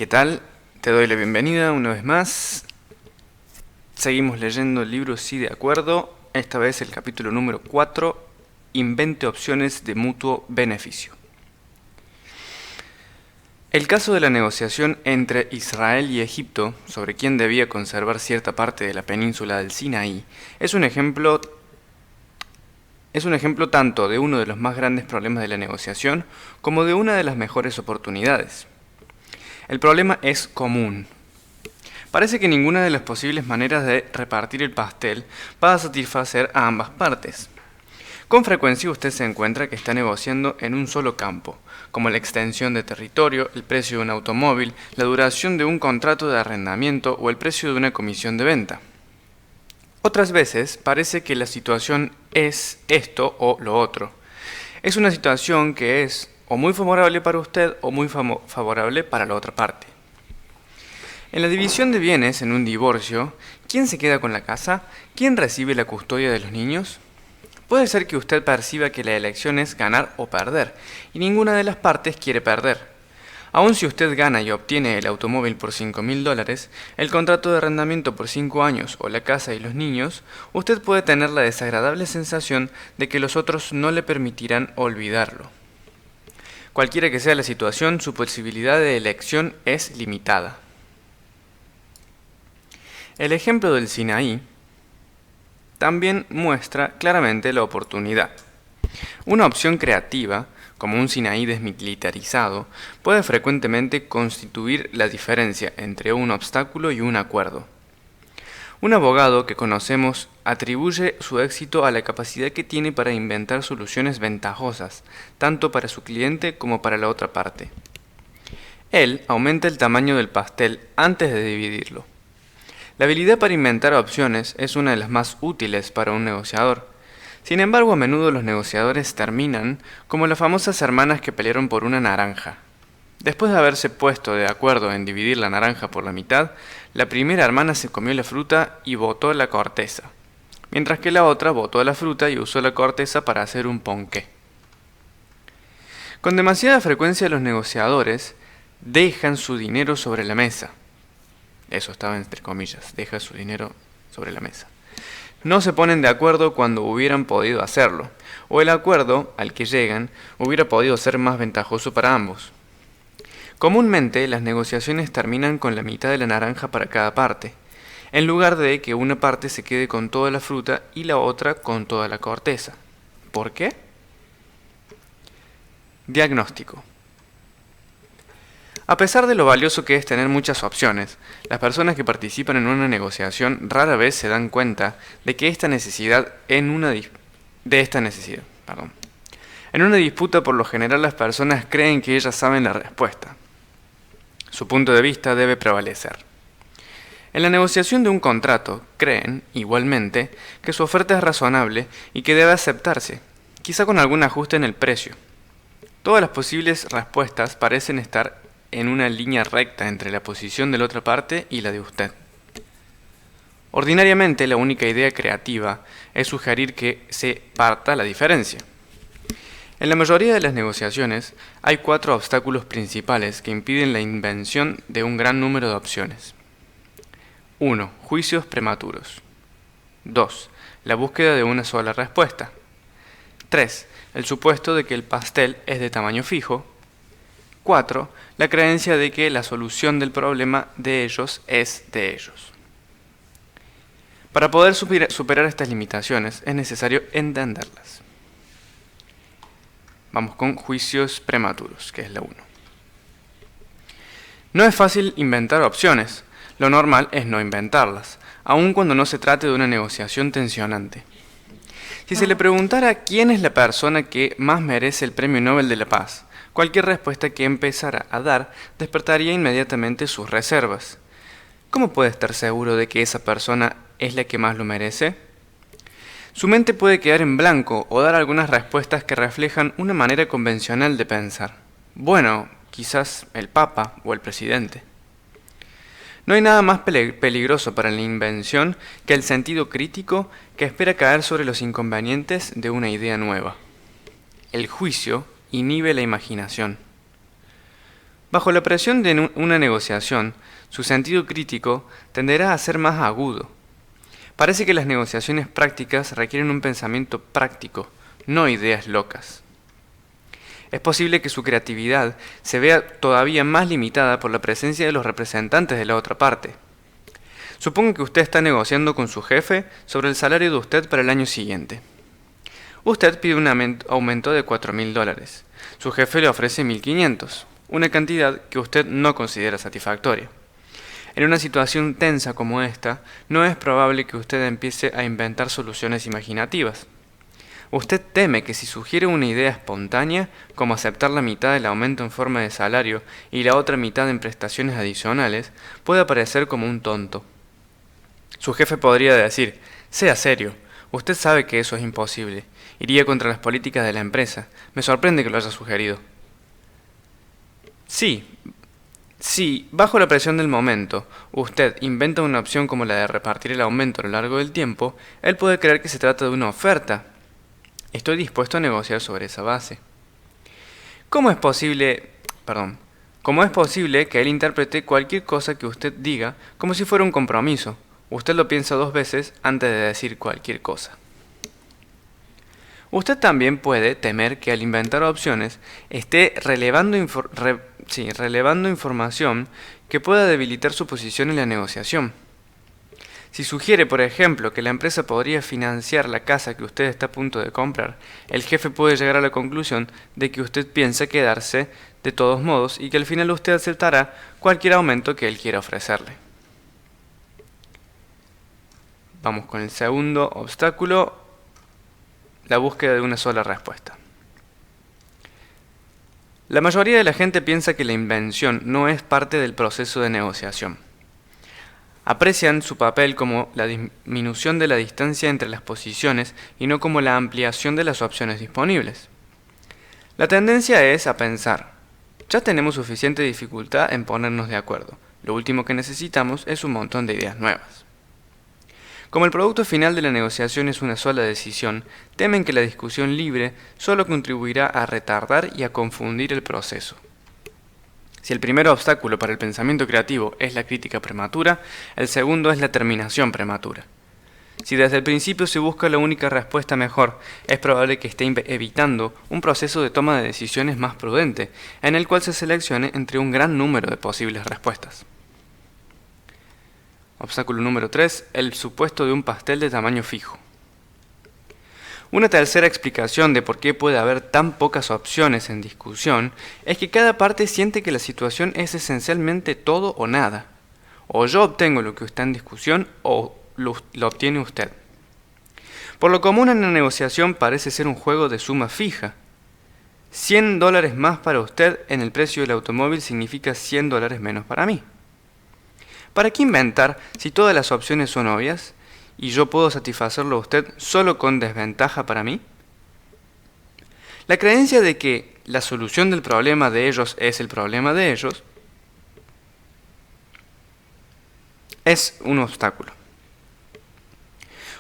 ¿Qué tal? Te doy la bienvenida una vez más. Seguimos leyendo el libro Sí de Acuerdo, esta vez el capítulo número 4, Invente opciones de mutuo beneficio. El caso de la negociación entre Israel y Egipto sobre quién debía conservar cierta parte de la península del Sinaí es un ejemplo tanto de uno de los más grandes problemas de la negociación como de una de las mejores oportunidades. El problema es común. Parece que ninguna de las posibles maneras de repartir el pastel va a satisfacer a ambas partes. Con frecuencia usted se encuentra que está negociando en un solo campo, como la extensión de territorio, el precio de un automóvil, la duración de un contrato de arrendamiento o el precio de una comisión de venta. Otras veces parece que la situación es esto o lo otro. Es una situación que es o muy favorable para usted o muy favorable para la otra parte. En la división de bienes en un divorcio, ¿quién se queda con la casa? ¿Quién recibe la custodia de los niños? Puede ser que usted perciba que la elección es ganar o perder, y ninguna de las partes quiere perder. Aun si usted gana y obtiene el automóvil por $5.000, el contrato de arrendamiento por 5 años o la casa y los niños, usted puede tener la desagradable sensación de que los otros no le permitirán olvidarlo. Cualquiera que sea la situación, su posibilidad de elección es limitada. El ejemplo del Sinaí también muestra claramente la oportunidad. Una opción creativa, como un Sinaí desmilitarizado, puede frecuentemente constituir la diferencia entre un obstáculo y un acuerdo. Un abogado que conocemos atribuye su éxito a la capacidad que tiene para inventar soluciones ventajosas, tanto para su cliente como para la otra parte. Él aumenta el tamaño del pastel antes de dividirlo. La habilidad para inventar opciones es una de las más útiles para un negociador. Sin embargo, a menudo los negociadores terminan como las famosas hermanas que pelearon por una naranja. Después de haberse puesto de acuerdo en dividir la naranja por la mitad, la primera hermana se comió la fruta y botó la corteza, mientras que la otra botó la fruta y usó la corteza para hacer un ponqué. Con demasiada frecuencia los negociadores dejan su dinero sobre la mesa. Eso estaba entre comillas, deja su dinero sobre la mesa. No se ponen de acuerdo cuando hubieran podido hacerlo, o el acuerdo al que llegan hubiera podido ser más ventajoso para ambos. Comúnmente las negociaciones terminan con la mitad de la naranja para cada parte, en lugar de que una parte se quede con toda la fruta y la otra con toda la corteza. ¿Por qué? Diagnóstico. A pesar de lo valioso que es tener muchas opciones, las personas que participan en una negociación rara vez se dan cuenta de que En una disputa, por lo general, las personas creen que ellas saben la respuesta. Su punto de vista debe prevalecer. En la negociación de un contrato, creen, igualmente, que su oferta es razonable y que debe aceptarse, quizá con algún ajuste en el precio. Todas las posibles respuestas parecen estar en una línea recta entre la posición de la otra parte y la de usted. Ordinariamente, la única idea creativa es sugerir que se parta la diferencia. En la mayoría de las negociaciones, hay 4 obstáculos principales que impiden la invención de un gran número de opciones. 1. Juicios prematuros. 2. La búsqueda de una sola respuesta. 3. El supuesto de que el pastel es de tamaño fijo. 4. La creencia de que la solución del problema de ellos es de ellos. Para poder superar estas limitaciones es necesario entenderlas. Vamos con juicios prematuros, que es la 1. No es fácil inventar opciones. Lo normal es no inventarlas, aun cuando no se trate de una negociación tensionante. Si se le preguntara quién es la persona que más merece el Premio Nobel de la Paz, cualquier respuesta que empezara a dar despertaría inmediatamente sus reservas. ¿Cómo puede estar seguro de que esa persona es la que más lo merece? Su mente puede quedar en blanco o dar algunas respuestas que reflejan una manera convencional de pensar. Bueno, quizás el Papa o el presidente. No hay nada más peligroso para la invención que el sentido crítico que espera caer sobre los inconvenientes de una idea nueva. El juicio inhibe la imaginación. Bajo la presión de una negociación, su sentido crítico tenderá a ser más agudo. Parece que las negociaciones prácticas requieren un pensamiento práctico, no ideas locas. Es posible que su creatividad se vea todavía más limitada por la presencia de los representantes de la otra parte. Supongo que usted está negociando con su jefe sobre el salario de usted para el año siguiente. Usted pide un aumento de $4.000. Su jefe le ofrece 1.500, una cantidad que usted no considera satisfactoria. En una situación tensa como esta, no es probable que usted empiece a inventar soluciones imaginativas. Usted teme que si sugiere una idea espontánea, como aceptar la mitad del aumento en forma de salario y la otra mitad en prestaciones adicionales, pueda parecer como un tonto. Su jefe podría decir: sea serio, usted sabe que eso es imposible, iría contra las políticas de la empresa, me sorprende que lo haya sugerido. Si, bajo la presión del momento, usted inventa una opción como la de repartir el aumento a lo largo del tiempo, él puede creer que se trata de una oferta. Estoy dispuesto a negociar sobre esa base. ¿Cómo es posible que él interprete cualquier cosa que usted diga como si fuera un compromiso? Usted lo piensa 2 veces antes de decir cualquier cosa. Usted también puede temer que al inventar opciones esté relevando información que pueda debilitar su posición en la negociación. Si sugiere, por ejemplo, que la empresa podría financiar la casa que usted está a punto de comprar, el jefe puede llegar a la conclusión de que usted piensa quedarse de todos modos y que al final usted aceptará cualquier aumento que él quiera ofrecerle. Vamos con el segundo obstáculo, la búsqueda de una sola respuesta. La mayoría de la gente piensa que la invención no es parte del proceso de negociación. Aprecian su papel como la disminución de la distancia entre las posiciones y no como la ampliación de las opciones disponibles. La tendencia es a pensar: ya tenemos suficiente dificultad en ponernos de acuerdo, lo último que necesitamos es un montón de ideas nuevas. Como el producto final de la negociación es una sola decisión, temen que la discusión libre solo contribuirá a retardar y a confundir el proceso. Si el primer obstáculo para el pensamiento creativo es la crítica prematura, el segundo es la terminación prematura. Si desde el principio se busca la única respuesta mejor, es probable que esté evitando un proceso de toma de decisiones más prudente, en el cual se seleccione entre un gran número de posibles respuestas. Obstáculo número 3. El supuesto de un pastel de tamaño fijo. Una tercera explicación de por qué puede haber tan pocas opciones en discusión es que cada parte siente que la situación es esencialmente todo o nada. O yo obtengo lo que está en discusión o lo obtiene usted. Por lo común en la negociación parece ser un juego de suma fija. $100 más para usted en el precio del automóvil significa $100 menos para mí. ¿Para qué inventar si todas las opciones son obvias y yo puedo satisfacerlo a usted solo con desventaja para mí? La creencia de que la solución del problema de ellos es el problema de ellos es un obstáculo.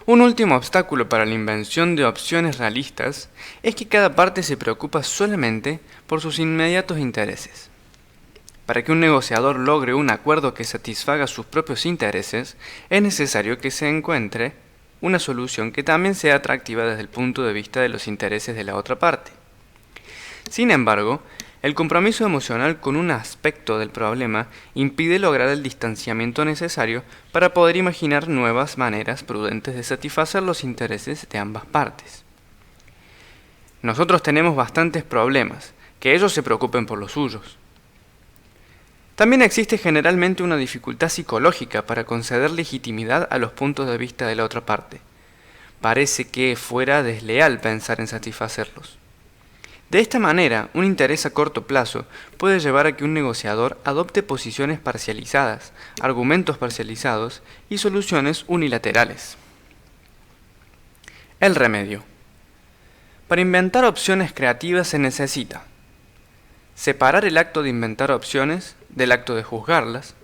Un último obstáculo para la invención de opciones realistas es que cada parte se preocupa solamente por sus inmediatos intereses. Para que un negociador logre un acuerdo que satisfaga sus propios intereses, es necesario que se encuentre una solución que también sea atractiva desde el punto de vista de los intereses de la otra parte. Sin embargo, el compromiso emocional con un aspecto del problema impide lograr el distanciamiento necesario para poder imaginar nuevas maneras prudentes de satisfacer los intereses de ambas partes. Nosotros tenemos bastantes problemas, que ellos se preocupen por los suyos. También existe generalmente una dificultad psicológica para conceder legitimidad a los puntos de vista de la otra parte. Parece que fuera desleal pensar en satisfacerlos. De esta manera, un interés a corto plazo puede llevar a que un negociador adopte posiciones parcializadas, argumentos parcializados y soluciones unilaterales. El remedio. Para inventar opciones creativas se necesita separar el acto de inventar opciones del acto de juzgarlas,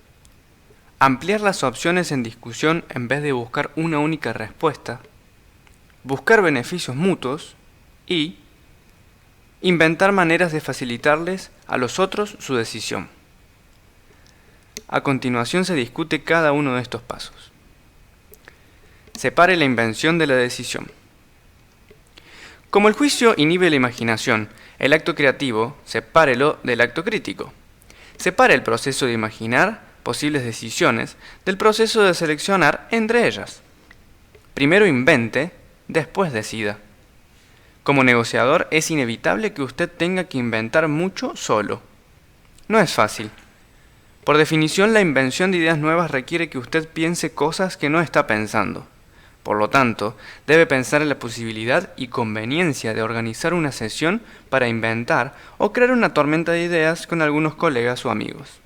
ampliar las opciones en discusión en vez de buscar una única respuesta, buscar beneficios mutuos y inventar maneras de facilitarles a los otros su decisión. A continuación se discute cada uno de estos pasos. Separe la invención de la decisión. Como el juicio inhibe la imaginación, el acto creativo, sepárelo del acto crítico. Separe el proceso de imaginar posibles decisiones del proceso de seleccionar entre ellas. Primero invente, después decida. Como negociador es inevitable que usted tenga que inventar mucho solo. No es fácil. Por definición, la invención de ideas nuevas requiere que usted piense cosas que no está pensando. Por lo tanto, debe pensar en la posibilidad y conveniencia de organizar una sesión para inventar o crear una tormenta de ideas con algunos colegas o amigos.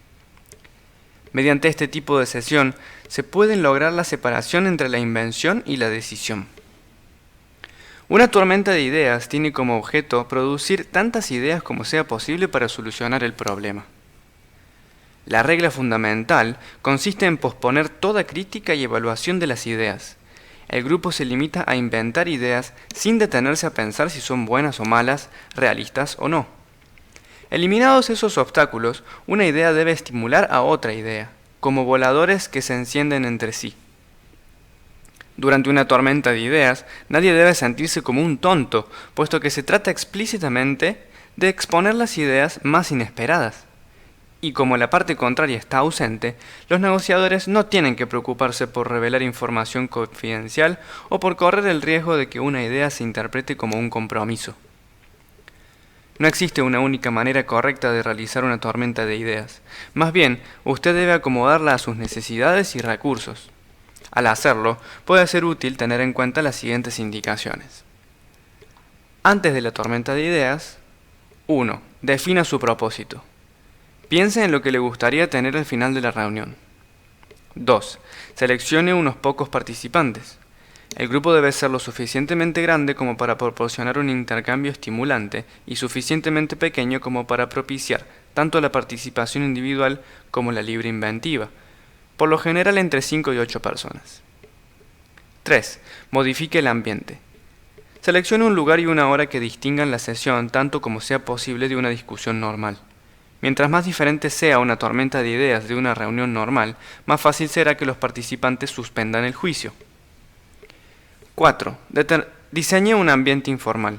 Mediante este tipo de sesión, se puede lograr la separación entre la invención y la decisión. Una tormenta de ideas tiene como objeto producir tantas ideas como sea posible para solucionar el problema. La regla fundamental consiste en posponer toda crítica y evaluación de las ideas. El grupo se limita a inventar ideas sin detenerse a pensar si son buenas o malas, realistas o no. Eliminados esos obstáculos, una idea debe estimular a otra idea, como voladores que se encienden entre sí. Durante una tormenta de ideas, nadie debe sentirse como un tonto, puesto que se trata explícitamente de exponer las ideas más inesperadas. Y como la parte contraria está ausente, los negociadores no tienen que preocuparse por revelar información confidencial o por correr el riesgo de que una idea se interprete como un compromiso. No existe una única manera correcta de realizar una tormenta de ideas. Más bien, usted debe acomodarla a sus necesidades y recursos. Al hacerlo, puede ser útil tener en cuenta las siguientes indicaciones. Antes de la tormenta de ideas, 1. Defina su propósito. Piense en lo que le gustaría tener al final de la reunión. 2. Seleccione unos pocos participantes. El grupo debe ser lo suficientemente grande como para proporcionar un intercambio estimulante y suficientemente pequeño como para propiciar tanto la participación individual como la libre inventiva, por lo general entre 5 y 8 personas. 3. Modifique el ambiente. Seleccione un lugar y una hora que distingan la sesión tanto como sea posible de una discusión normal. Mientras más diferente sea una tormenta de ideas de una reunión normal, más fácil será que los participantes suspendan el juicio. 4. Diseñe un ambiente informal.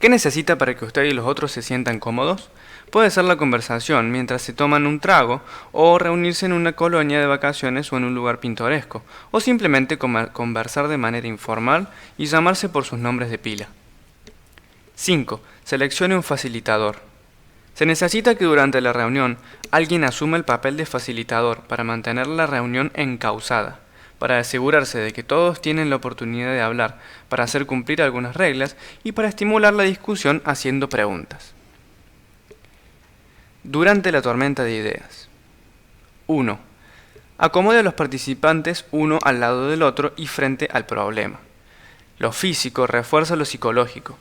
¿Qué necesita para que usted y los otros se sientan cómodos? Puede ser la conversación mientras se toman un trago, o reunirse en una colonia de vacaciones o en un lugar pintoresco, o simplemente conversar de manera informal y llamarse por sus nombres de pila. 5. Seleccione un facilitador. Se necesita que durante la reunión alguien asuma el papel de facilitador para mantener la reunión encauzada, para asegurarse de que todos tienen la oportunidad de hablar, para hacer cumplir algunas reglas y para estimular la discusión haciendo preguntas. Durante la tormenta de ideas. 1. Acomode a los participantes uno al lado del otro y frente al problema. Lo físico refuerza lo psicológico.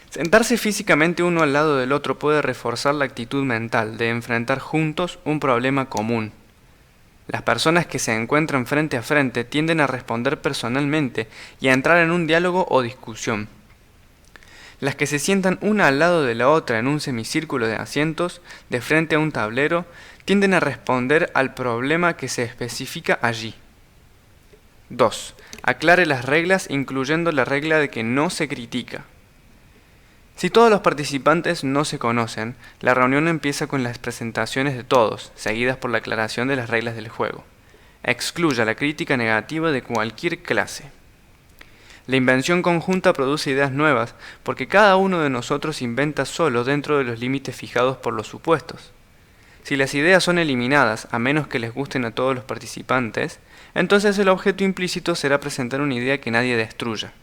Sentarse físicamente uno al lado del otro puede reforzar la actitud mental de enfrentar juntos un problema común. Las personas que se encuentran frente a frente tienden a responder personalmente y a entrar en un diálogo o discusión. Las que se sientan una al lado de la otra en un semicírculo de asientos, de frente a un tablero, tienden a responder al problema que se especifica allí. 2. Aclare las reglas, incluyendo la regla de que no se critica. Si todos los participantes no se conocen, la reunión empieza con las presentaciones de todos, seguidas por la aclaración de las reglas del juego. Excluya la crítica negativa de cualquier clase. La invención conjunta produce ideas nuevas, porque cada uno de nosotros inventa solo dentro de los límites fijados por los supuestos. Si las ideas son eliminadas, a menos que les gusten a todos los participantes, entonces el objeto implícito será presentar una idea que nadie destruya.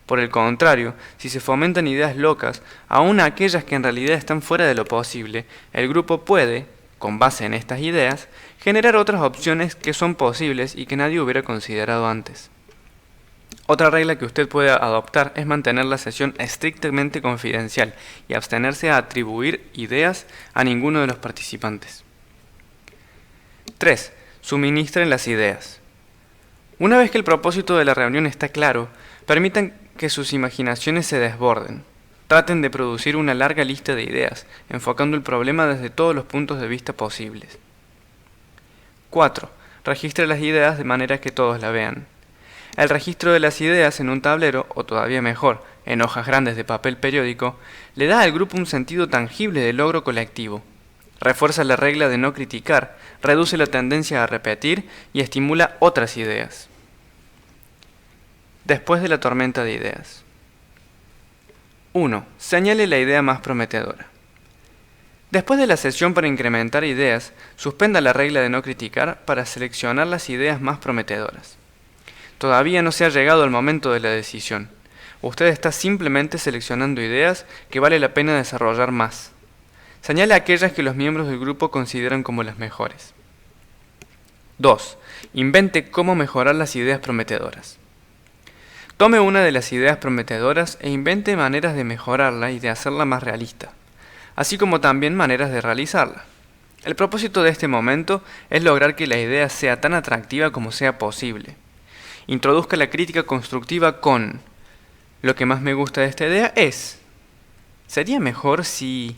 Por el contrario, si se fomentan ideas locas, aun aquellas que en realidad están fuera de lo posible, el grupo puede, con base en estas ideas, generar otras opciones que son posibles y que nadie hubiera considerado antes. Otra regla que usted puede adoptar es mantener la sesión estrictamente confidencial y abstenerse a atribuir ideas a ninguno de los participantes. 3. Suministren las ideas. Una vez que el propósito de la reunión está claro, permitan que sus imaginaciones se desborden. Traten de producir una larga lista de ideas, enfocando el problema desde todos los puntos de vista posibles. 4. Registre las ideas de manera que todos la vean. El registro de las ideas en un tablero, o todavía mejor, en hojas grandes de papel periódico, le da al grupo un sentido tangible de logro colectivo. Refuerza la regla de no criticar, reduce la tendencia a repetir y estimula otras ideas. Después de la tormenta de ideas. 1. Señale la idea más prometedora. Después de la sesión para incrementar ideas, suspenda la regla de no criticar para seleccionar las ideas más prometedoras. Todavía no se ha llegado al momento de la decisión. Usted está simplemente seleccionando ideas que vale la pena desarrollar más. Señale aquellas que los miembros del grupo consideran como las mejores. 2. Invente cómo mejorar las ideas prometedoras. Tome una de las ideas prometedoras e invente maneras de mejorarla y de hacerla más realista, así como también maneras de realizarla. El propósito de este momento es lograr que la idea sea tan atractiva como sea posible. Introduzca la crítica constructiva con: lo que más me gusta de esta idea es: ¿sería mejor si...?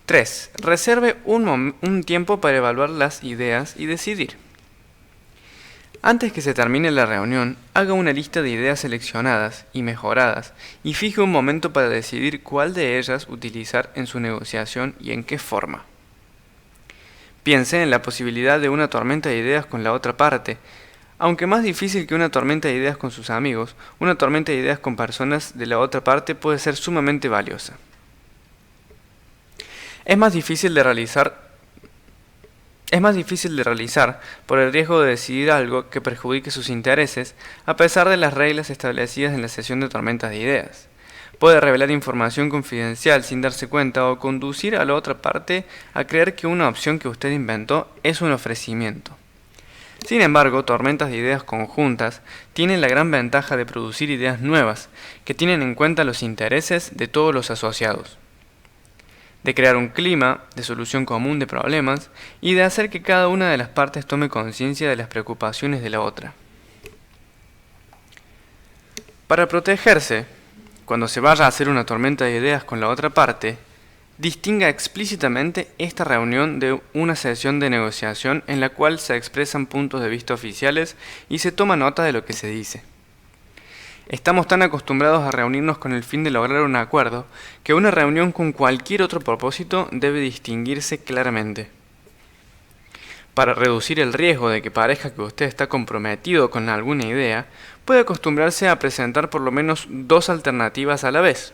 3. Reserve un tiempo para evaluar las ideas y decidir. Antes que se termine la reunión, haga una lista de ideas seleccionadas y mejoradas y fije un momento para decidir cuál de ellas utilizar en su negociación y en qué forma. Piense en la posibilidad de una tormenta de ideas con la otra parte. Aunque más difícil que una tormenta de ideas con sus amigos, una tormenta de ideas con personas de la otra parte puede ser sumamente valiosa. Es más difícil de realizar por el riesgo de decidir algo que perjudique sus intereses, a pesar de las reglas establecidas en la sesión de tormentas de ideas. Puede revelar información confidencial sin darse cuenta o conducir a la otra parte a creer que una opción que usted inventó es un ofrecimiento. Sin embargo, tormentas de ideas conjuntas tienen la gran ventaja de producir ideas nuevas, que tienen en cuenta los intereses de todos los asociados, de crear un clima de solución común de problemas y de hacer que cada una de las partes tome conciencia de las preocupaciones de la otra. Para protegerse, cuando se vaya a hacer una tormenta de ideas con la otra parte, distinga explícitamente esta reunión de una sesión de negociación en la cual se expresan puntos de vista oficiales y se toma nota de lo que se dice. Estamos tan acostumbrados a reunirnos con el fin de lograr un acuerdo que una reunión con cualquier otro propósito debe distinguirse claramente. Para reducir el riesgo de que parezca que usted está comprometido con alguna idea, puede acostumbrarse a presentar por lo menos 2 alternativas a la vez.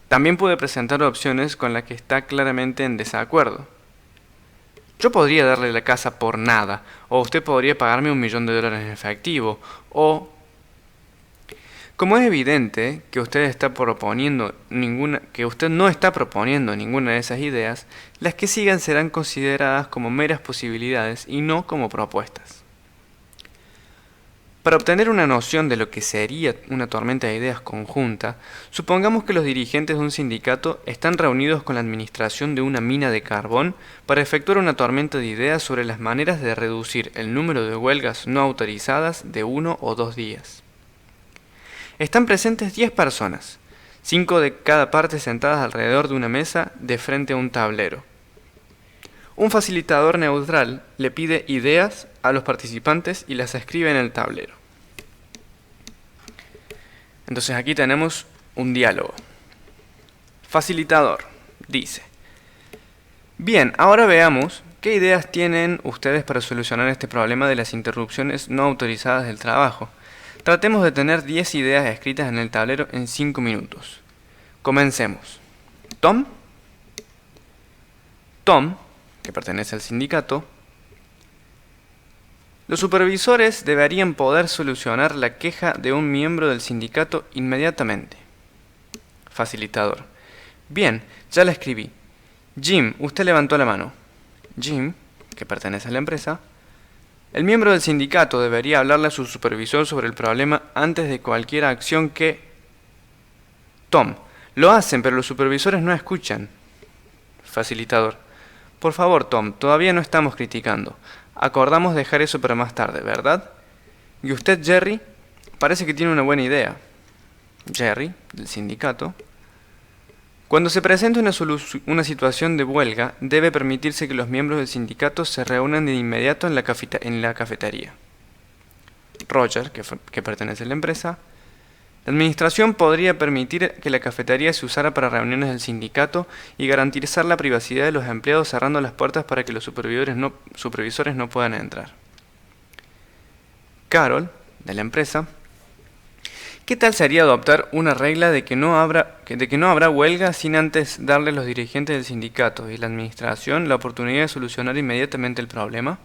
También puede presentar opciones con las que está claramente en desacuerdo. Yo podría darle la casa por nada, o usted podría pagarme $1.000.000 en efectivo, o... Como es evidente que usted no está proponiendo ninguna de esas ideas, las que sigan serán consideradas como meras posibilidades y no como propuestas. Para obtener una noción de lo que sería una tormenta de ideas conjunta, supongamos que los dirigentes de un sindicato están reunidos con la administración de una mina de carbón para efectuar una tormenta de ideas sobre las maneras de reducir el número de huelgas no autorizadas de 1 o 2 días. Están presentes 10 personas, 5 de cada parte sentadas alrededor de una mesa de frente a un tablero. Un facilitador neutral le pide ideas a los participantes y las escribe en el tablero. Entonces aquí tenemos un diálogo. Facilitador dice: bien, ahora veamos qué ideas tienen ustedes para solucionar este problema de las interrupciones no autorizadas del trabajo. Tratemos de tener 10 ideas escritas en el tablero en 5 minutos. Comencemos. Tom, que pertenece al sindicato: los supervisores deberían poder solucionar la queja de un miembro del sindicato inmediatamente. Facilitador: bien, ya la escribí. Jim, usted levantó la mano. Jim, que pertenece a la empresa: el miembro del sindicato debería hablarle a su supervisor sobre el problema antes de cualquier acción que... Tom: lo hacen, pero los supervisores no escuchan. Facilitador: por favor, Tom, todavía no estamos criticando. Acordamos dejar eso para más tarde, ¿verdad? Y usted, Jerry, parece que tiene una buena idea. Jerry, del sindicato. Cuando se presenta una situación de huelga, debe permitirse que los miembros del sindicato se reúnan de inmediato en la cafetería. Roger, que pertenece a la empresa. La administración podría permitir que la cafetería se usara para reuniones del sindicato y garantizar la privacidad de los empleados cerrando las puertas para que los supervisores no puedan entrar. Carol, de la empresa. ¿Qué tal sería adoptar una regla de que no habrá huelga sin antes darle a los dirigentes del sindicato y la administración la oportunidad de solucionar inmediatamente el problema?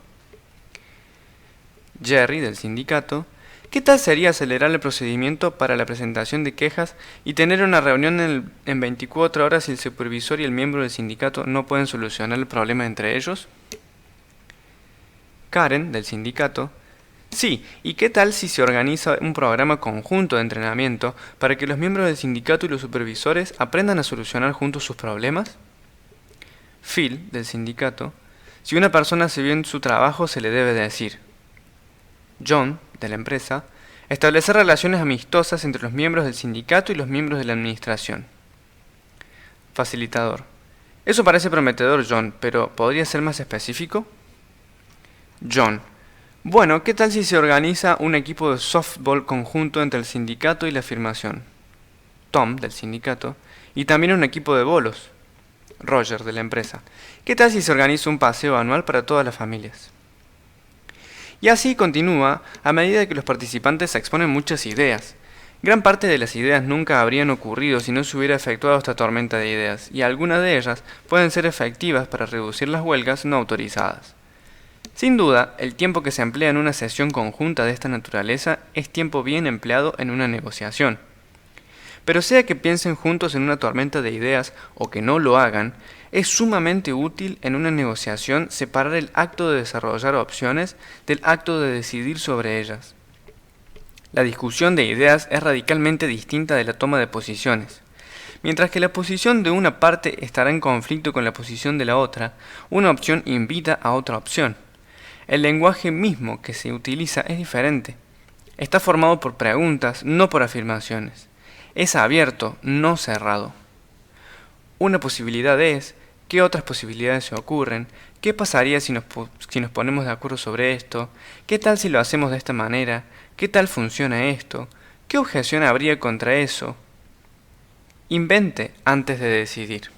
Jerry, del sindicato. ¿Qué tal sería acelerar el procedimiento para la presentación de quejas y tener una reunión en 24 horas si el supervisor y el miembro del sindicato no pueden solucionar el problema entre ellos? Karen, del sindicato. Sí, ¿y qué tal si se organiza un programa conjunto de entrenamiento para que los miembros del sindicato y los supervisores aprendan a solucionar juntos sus problemas? Phil, del sindicato. Si una persona hace bien su trabajo, se le debe decir. John, de la empresa, establecer relaciones amistosas entre los miembros del sindicato y los miembros de la administración. Facilitador. Eso parece prometedor, John, pero ¿podría ser más específico? John. Bueno, ¿qué tal si se organiza un equipo de softball conjunto entre el sindicato y la afirmación? Tom, del sindicato, y también un equipo de bolos. Roger, de la empresa. ¿Qué tal si se organiza un paseo anual para todas las familias? Y así continúa a medida que los participantes exponen muchas ideas. Gran parte de las ideas nunca habrían ocurrido si no se hubiera efectuado esta tormenta de ideas, y algunas de ellas pueden ser efectivas para reducir las huelgas no autorizadas. Sin duda, el tiempo que se emplea en una sesión conjunta de esta naturaleza es tiempo bien empleado en una negociación. Pero sea que piensen juntos en una tormenta de ideas o que no lo hagan, es sumamente útil en una negociación separar el acto de desarrollar opciones del acto de decidir sobre ellas. La discusión de ideas es radicalmente distinta de la toma de posiciones. Mientras que la posición de una parte estará en conflicto con la posición de la otra, una opción invita a otra opción. El lenguaje mismo que se utiliza es diferente. Está formado por preguntas, no por afirmaciones. Es abierto, no cerrado. Una posibilidad es, ¿qué otras posibilidades se ocurren? ¿Qué pasaría si nos ponemos de acuerdo sobre esto? ¿Qué tal si lo hacemos de esta manera? ¿Qué tal funciona esto? ¿Qué objeción habría contra eso? Invente antes de decidir.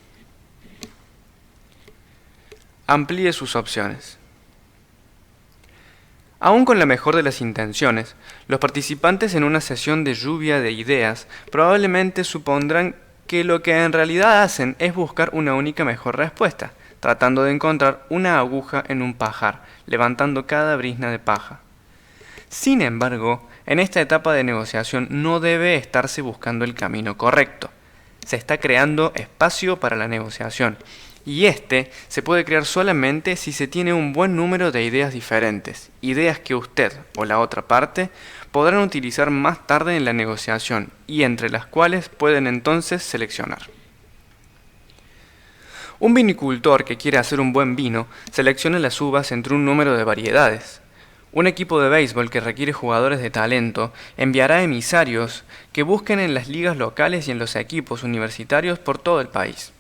Amplíe sus opciones. Aún con la mejor de las intenciones, los participantes en una sesión de lluvia de ideas probablemente supondrán que lo que en realidad hacen es buscar una única mejor respuesta, tratando de encontrar una aguja en un pajar, levantando cada brizna de paja. Sin embargo, en esta etapa de negociación no debe estarse buscando el camino correcto. Se está creando espacio para la negociación, y este se puede crear solamente si se tiene un buen número de ideas diferentes, ideas que usted o la otra parte podrán utilizar más tarde en la negociación y entre las cuales pueden entonces seleccionar. Un vinicultor que quiere hacer un buen vino selecciona las uvas entre un número de variedades. Un equipo de béisbol que requiere jugadores de talento enviará emisarios que busquen en las ligas locales y en los equipos universitarios por todo el país.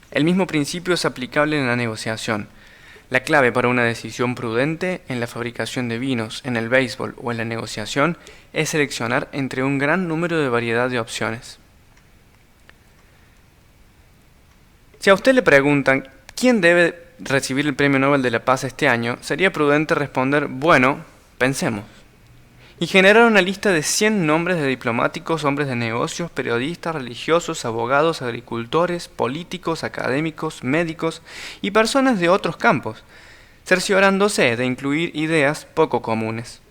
El mismo principio es aplicable en la negociación. La clave para una decisión prudente en la fabricación de vinos, en el béisbol o en la negociación es seleccionar entre un gran número de variedad de opciones. Si a usted le preguntan quién debe recibir el Premio Nobel de la Paz este año, sería prudente responder, bueno, pensemos. Y generar una lista de 100 nombres de diplomáticos, hombres de negocios, periodistas, religiosos, abogados, agricultores, políticos, académicos, médicos y personas de otros campos, cerciorándose de incluir ideas poco comunes.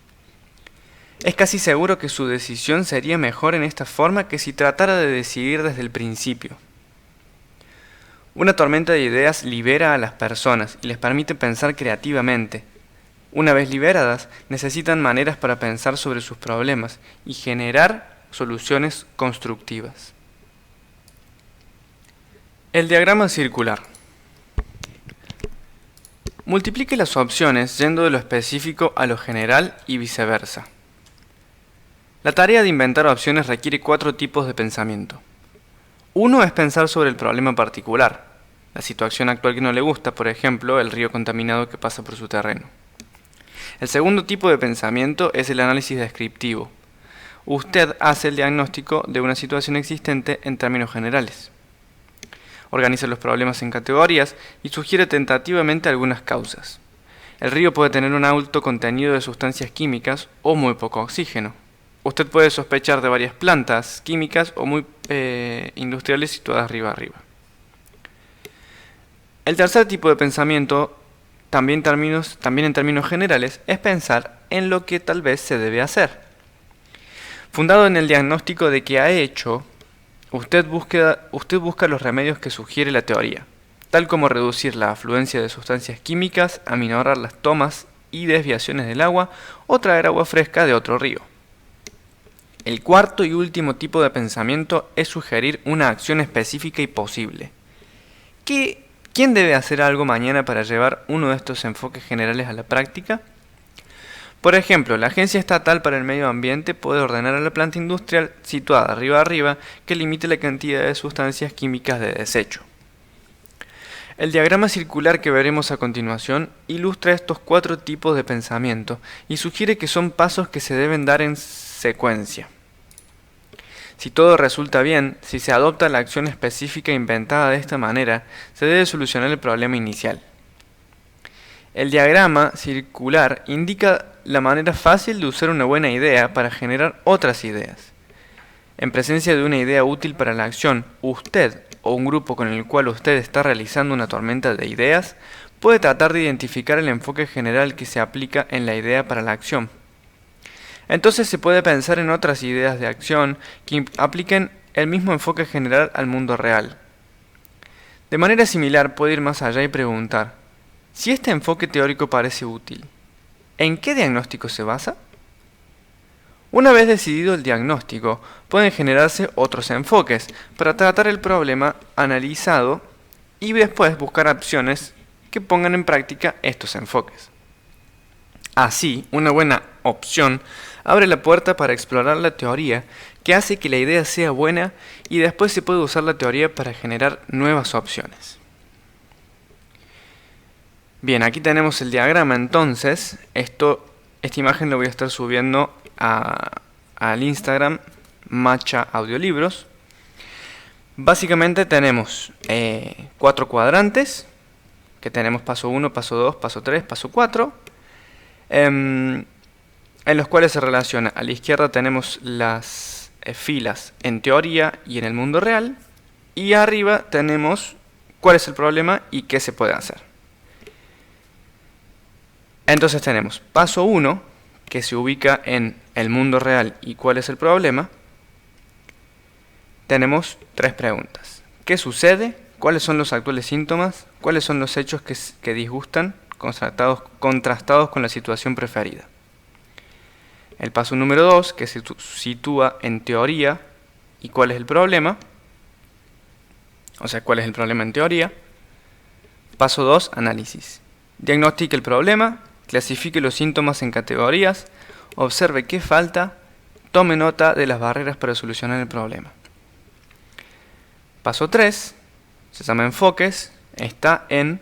Es casi seguro que su decisión sería mejor en esta forma que si tratara de decidir desde el principio. Una tormenta de ideas libera a las personas y les permite pensar creativamente. Una vez liberadas, necesitan maneras para pensar sobre sus problemas y generar soluciones constructivas. El diagrama circular. Multiplique las opciones yendo de lo específico a lo general y viceversa. La tarea de inventar opciones requiere 4 tipos de pensamiento. Uno es pensar sobre el problema particular, la situación actual que no le gusta, por ejemplo, el río contaminado que pasa por su terreno. El segundo tipo de pensamiento es el análisis descriptivo. Usted hace el diagnóstico de una situación existente en términos generales. Organiza los problemas en categorías y sugiere tentativamente algunas causas. El río puede tener un alto contenido de sustancias químicas o muy poco oxígeno. Usted puede sospechar de varias plantas químicas o muy industriales situadas arriba. El tercer tipo de pensamiento, también en términos generales, es pensar en lo que tal vez se debe hacer. Fundado en el diagnóstico de que ha hecho, usted busca los remedios que sugiere la teoría, tal como reducir la afluencia de sustancias químicas, aminorar las tomas y desviaciones del agua o traer agua fresca de otro río. El cuarto y último tipo de pensamiento es sugerir una acción específica y posible. ¿Quién debe hacer algo mañana para llevar uno de estos enfoques generales a la práctica? Por ejemplo, la Agencia Estatal para el Medio Ambiente puede ordenar a la planta industrial situada arriba que limite la cantidad de sustancias químicas de desecho. El diagrama circular que veremos a continuación ilustra estos 4 tipos de pensamiento y sugiere que son pasos que se deben dar en secuencia. Si todo resulta bien, si se adopta la acción específica inventada de esta manera, se debe solucionar el problema inicial. El diagrama circular indica la manera fácil de usar una buena idea para generar otras ideas. En presencia de una idea útil para la acción, usted o un grupo con el cual usted está realizando una tormenta de ideas puede tratar de identificar el enfoque general que se aplica en la idea para la acción. Entonces se puede pensar en otras ideas de acción que apliquen el mismo enfoque general al mundo real. De manera similar puede ir más allá y preguntar, si este enfoque teórico parece útil, ¿en qué diagnóstico se basa? Una vez decidido el diagnóstico, pueden generarse otros enfoques para tratar el problema analizado y después buscar opciones que pongan en práctica estos enfoques. Así, una buena opción abre la puerta para explorar la teoría que hace que la idea sea buena y después se puede usar la teoría para generar nuevas opciones. Bien, aquí tenemos el diagrama entonces. Esta imagen la voy a estar subiendo al Instagram Matcha Audiolibros. Básicamente tenemos 4 cuadrantes, que tenemos paso 1, paso 2, paso 3, paso 4. En los cuales se relaciona. A la izquierda tenemos las filas en teoría y en el mundo real, y arriba tenemos cuál es el problema y qué se puede hacer. Entonces tenemos paso 1, que se ubica en el mundo real y cuál es el problema. Tenemos 3 preguntas. ¿Qué sucede? ¿Cuáles son los actuales síntomas? ¿Cuáles son los hechos que disgustan, contrastados con la situación preferida? El paso número 2, que se sitúa en teoría y cuál es el problema. O sea, cuál es el problema en teoría. Paso 2, análisis. Diagnostique el problema, clasifique los síntomas en categorías, observe qué falta, tome nota de las barreras para solucionar el problema. Paso 3, se llama enfoques, está en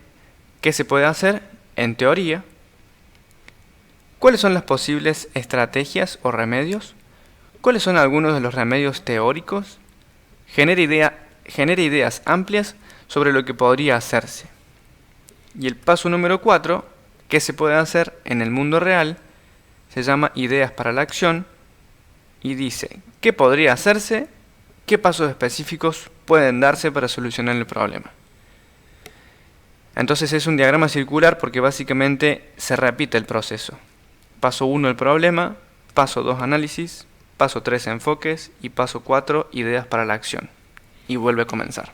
qué se puede hacer en teoría. ¿Cuáles son las posibles estrategias o remedios? ¿Cuáles son algunos de los remedios teóricos? Genera ideas amplias sobre lo que podría hacerse. Y el paso número 4, ¿qué se puede hacer en el mundo real? Se llama ideas para la acción y dice qué podría hacerse, qué pasos específicos pueden darse para solucionar el problema. Entonces es un diagrama circular porque básicamente se repite el proceso. Paso 1, el problema. Paso 2, análisis. Paso 3, enfoques. Y paso 4, ideas para la acción. Y vuelve a comenzar.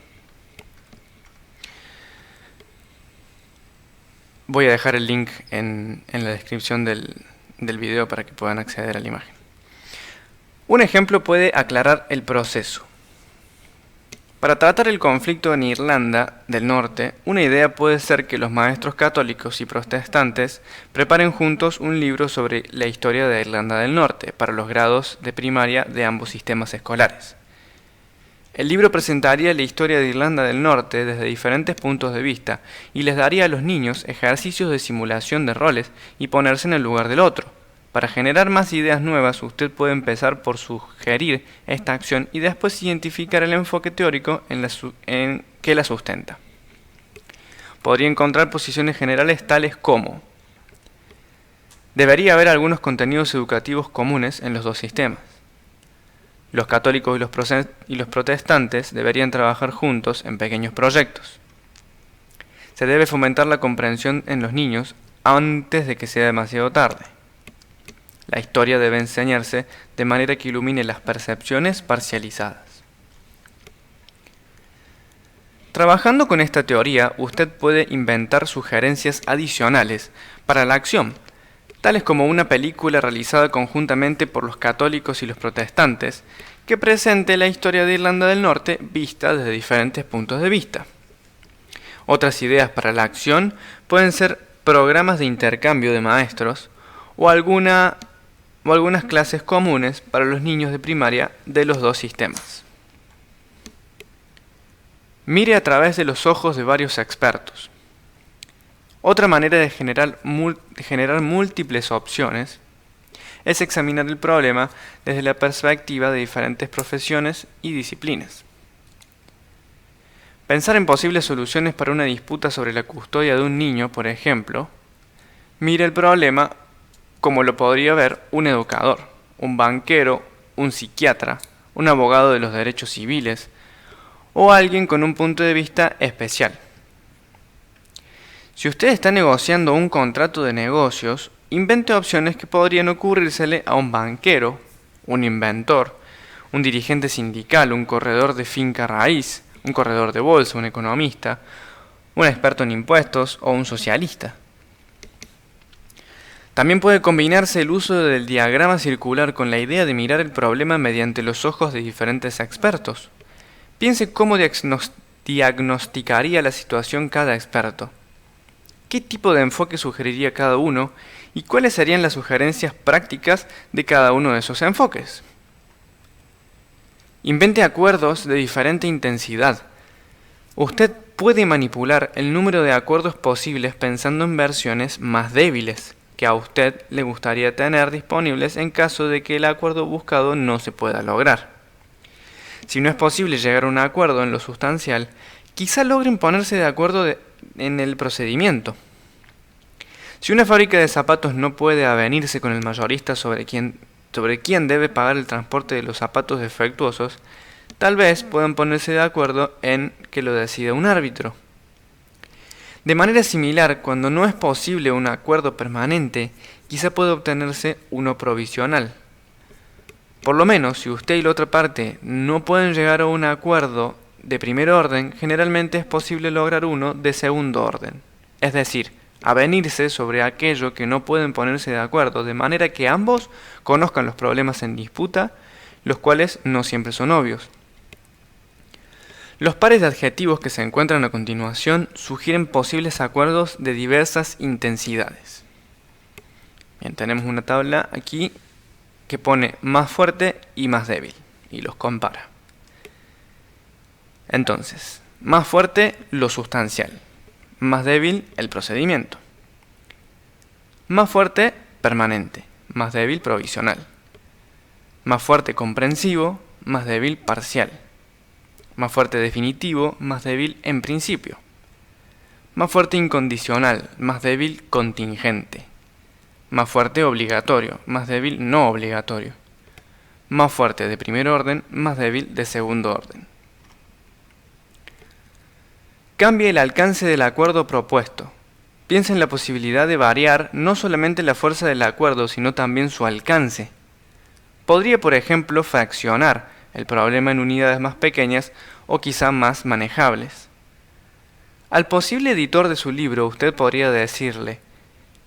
Voy a dejar el link en la descripción del video para que puedan acceder a la imagen. Un ejemplo puede aclarar el proceso. Para tratar el conflicto en Irlanda del Norte, una idea puede ser que los maestros católicos y protestantes preparen juntos un libro sobre la historia de Irlanda del Norte para los grados de primaria de ambos sistemas escolares. El libro presentaría la historia de Irlanda del Norte desde diferentes puntos de vista y les daría a los niños ejercicios de simulación de roles y ponerse en el lugar del otro. Para generar más ideas nuevas, usted puede empezar por sugerir esta acción y después identificar el enfoque teórico en que la sustenta. Podría encontrar posiciones generales tales como: debería haber algunos contenidos educativos comunes en los dos sistemas. Los católicos y los protestantes deberían trabajar juntos en pequeños proyectos. Se debe fomentar la comprensión en los niños antes de que sea demasiado tarde. La historia debe enseñarse de manera que ilumine las percepciones parcializadas. Trabajando con esta teoría, usted puede inventar sugerencias adicionales para la acción, tales como una película realizada conjuntamente por los católicos y los protestantes, que presente la historia de Irlanda del Norte vista desde diferentes puntos de vista. Otras ideas para la acción pueden ser programas de intercambio de maestros o algunas clases comunes para los niños de primaria de los dos sistemas. Mire a través de los ojos de varios expertos. Otra manera de generar múltiples opciones es examinar el problema desde la perspectiva de diferentes profesiones y disciplinas. Pensar en posibles soluciones para una disputa sobre la custodia de un niño, por ejemplo, mire el problema como lo podría ver un educador, un banquero, un psiquiatra, un abogado de los derechos civiles o alguien con un punto de vista especial. Si usted está negociando un contrato de negocios, invente opciones que podrían ocurrírsele a un banquero, un inventor, un dirigente sindical, un corredor de finca raíz, un corredor de bolsa, un economista, un experto en impuestos o un socialista. También puede combinarse el uso del diagrama circular con la idea de mirar el problema mediante los ojos de diferentes expertos. Piense cómo diagnosticaría la situación cada experto. ¿Qué tipo de enfoque sugeriría cada uno y cuáles serían las sugerencias prácticas de cada uno de esos enfoques? Invente acuerdos de diferente intensidad. Usted puede manipular el número de acuerdos posibles pensando en versiones más débiles que a usted le gustaría tener disponibles en caso de que el acuerdo buscado no se pueda lograr. Si no es posible llegar a un acuerdo en lo sustancial, quizá logren ponerse de acuerdo en el procedimiento. Si una fábrica de zapatos no puede avenirse con el mayorista sobre quién debe pagar el transporte de los zapatos defectuosos, tal vez puedan ponerse de acuerdo en que lo decida un árbitro. De manera similar, cuando no es posible un acuerdo permanente, quizá pueda obtenerse uno provisional. Por lo menos, si usted y la otra parte no pueden llegar a un acuerdo de primer orden, generalmente es posible lograr uno de segundo orden. Es decir, avenirse sobre aquello que no pueden ponerse de acuerdo, de manera que ambos conozcan los problemas en disputa, los cuales no siempre son obvios. Los pares de adjetivos que se encuentran a continuación sugieren posibles acuerdos de diversas intensidades. Bien, tenemos una tabla aquí que pone más fuerte y más débil y los compara. Entonces, más fuerte, lo sustancial. Más débil, el procedimiento. Más fuerte, permanente. Más débil, provisional. Más fuerte, comprensivo. Más débil, parcial. Más fuerte, definitivo. Más débil, en principio. Más fuerte, incondicional. Más débil, contingente. Más fuerte, obligatorio. Más débil, no obligatorio. Más fuerte, de primer orden. Más débil, de segundo orden. Cambie el alcance del acuerdo propuesto. Piensa en la posibilidad de variar no solamente la fuerza del acuerdo, sino también su alcance. Podría, por ejemplo, fraccionar el problema en unidades más pequeñas o quizá más manejables. Al posible editor de su libro, usted podría decirle: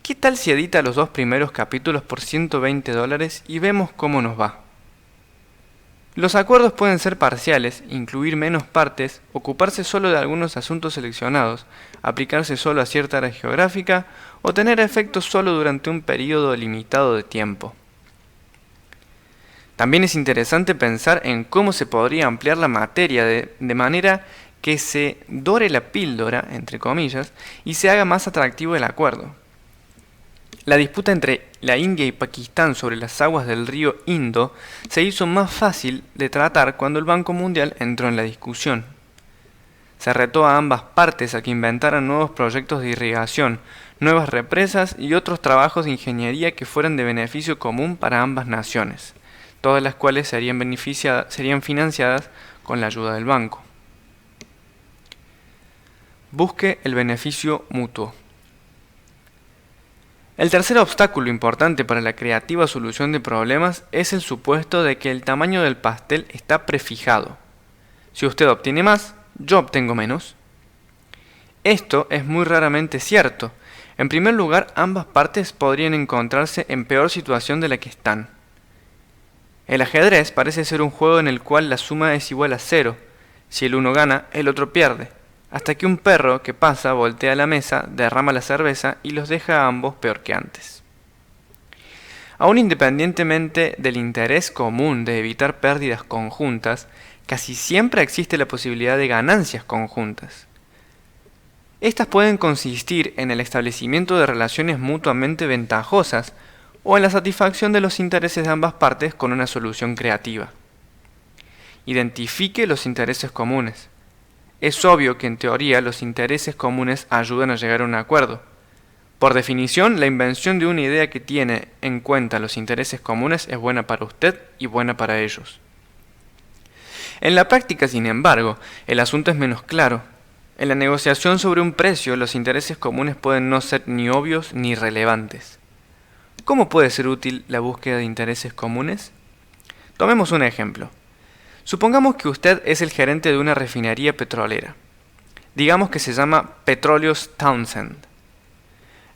¿qué tal si edita los 2 primeros capítulos por $120 y vemos cómo nos va? Los acuerdos pueden ser parciales, incluir menos partes, ocuparse solo de algunos asuntos seleccionados, aplicarse solo a cierta área geográfica o tener efectos solo durante un periodo limitado de tiempo. También es interesante pensar en cómo se podría ampliar la materia de manera que se dore la píldora, entre comillas, y se haga más atractivo el acuerdo. La disputa entre la India y Pakistán sobre las aguas del río Indo se hizo más fácil de tratar cuando el Banco Mundial entró en la discusión. Se retó a ambas partes a que inventaran nuevos proyectos de irrigación, nuevas represas y otros trabajos de ingeniería que fueran de beneficio común para ambas naciones, todas las cuales serían financiadas con la ayuda del banco. Busque el beneficio mutuo. El tercer obstáculo importante para la creativa solución de problemas es el supuesto de que el tamaño del pastel está prefijado. Si usted obtiene más, yo obtengo menos. Esto es muy raramente cierto. En primer lugar, ambas partes podrían encontrarse en peor situación de la que están. El ajedrez parece ser un juego en el cual la suma es igual a 0. Si el uno gana, el otro pierde, hasta que un perro que pasa voltea la mesa, derrama la cerveza y los deja a ambos peor que antes. Aún independientemente del interés común de evitar pérdidas conjuntas, casi siempre existe la posibilidad de ganancias conjuntas. Estas pueden consistir en el establecimiento de relaciones mutuamente ventajosas o en la satisfacción de los intereses de ambas partes con una solución creativa. Identifique los intereses comunes. Es obvio que en teoría los intereses comunes ayudan a llegar a un acuerdo. Por definición, la invención de una idea que tiene en cuenta los intereses comunes es buena para usted y buena para ellos. En la práctica, sin embargo, el asunto es menos claro. En la negociación sobre un precio, los intereses comunes pueden no ser ni obvios ni relevantes. ¿Cómo puede ser útil la búsqueda de intereses comunes? Tomemos un ejemplo. Supongamos que usted es el gerente de una refinería petrolera. Digamos que se llama Petróleos Townsend.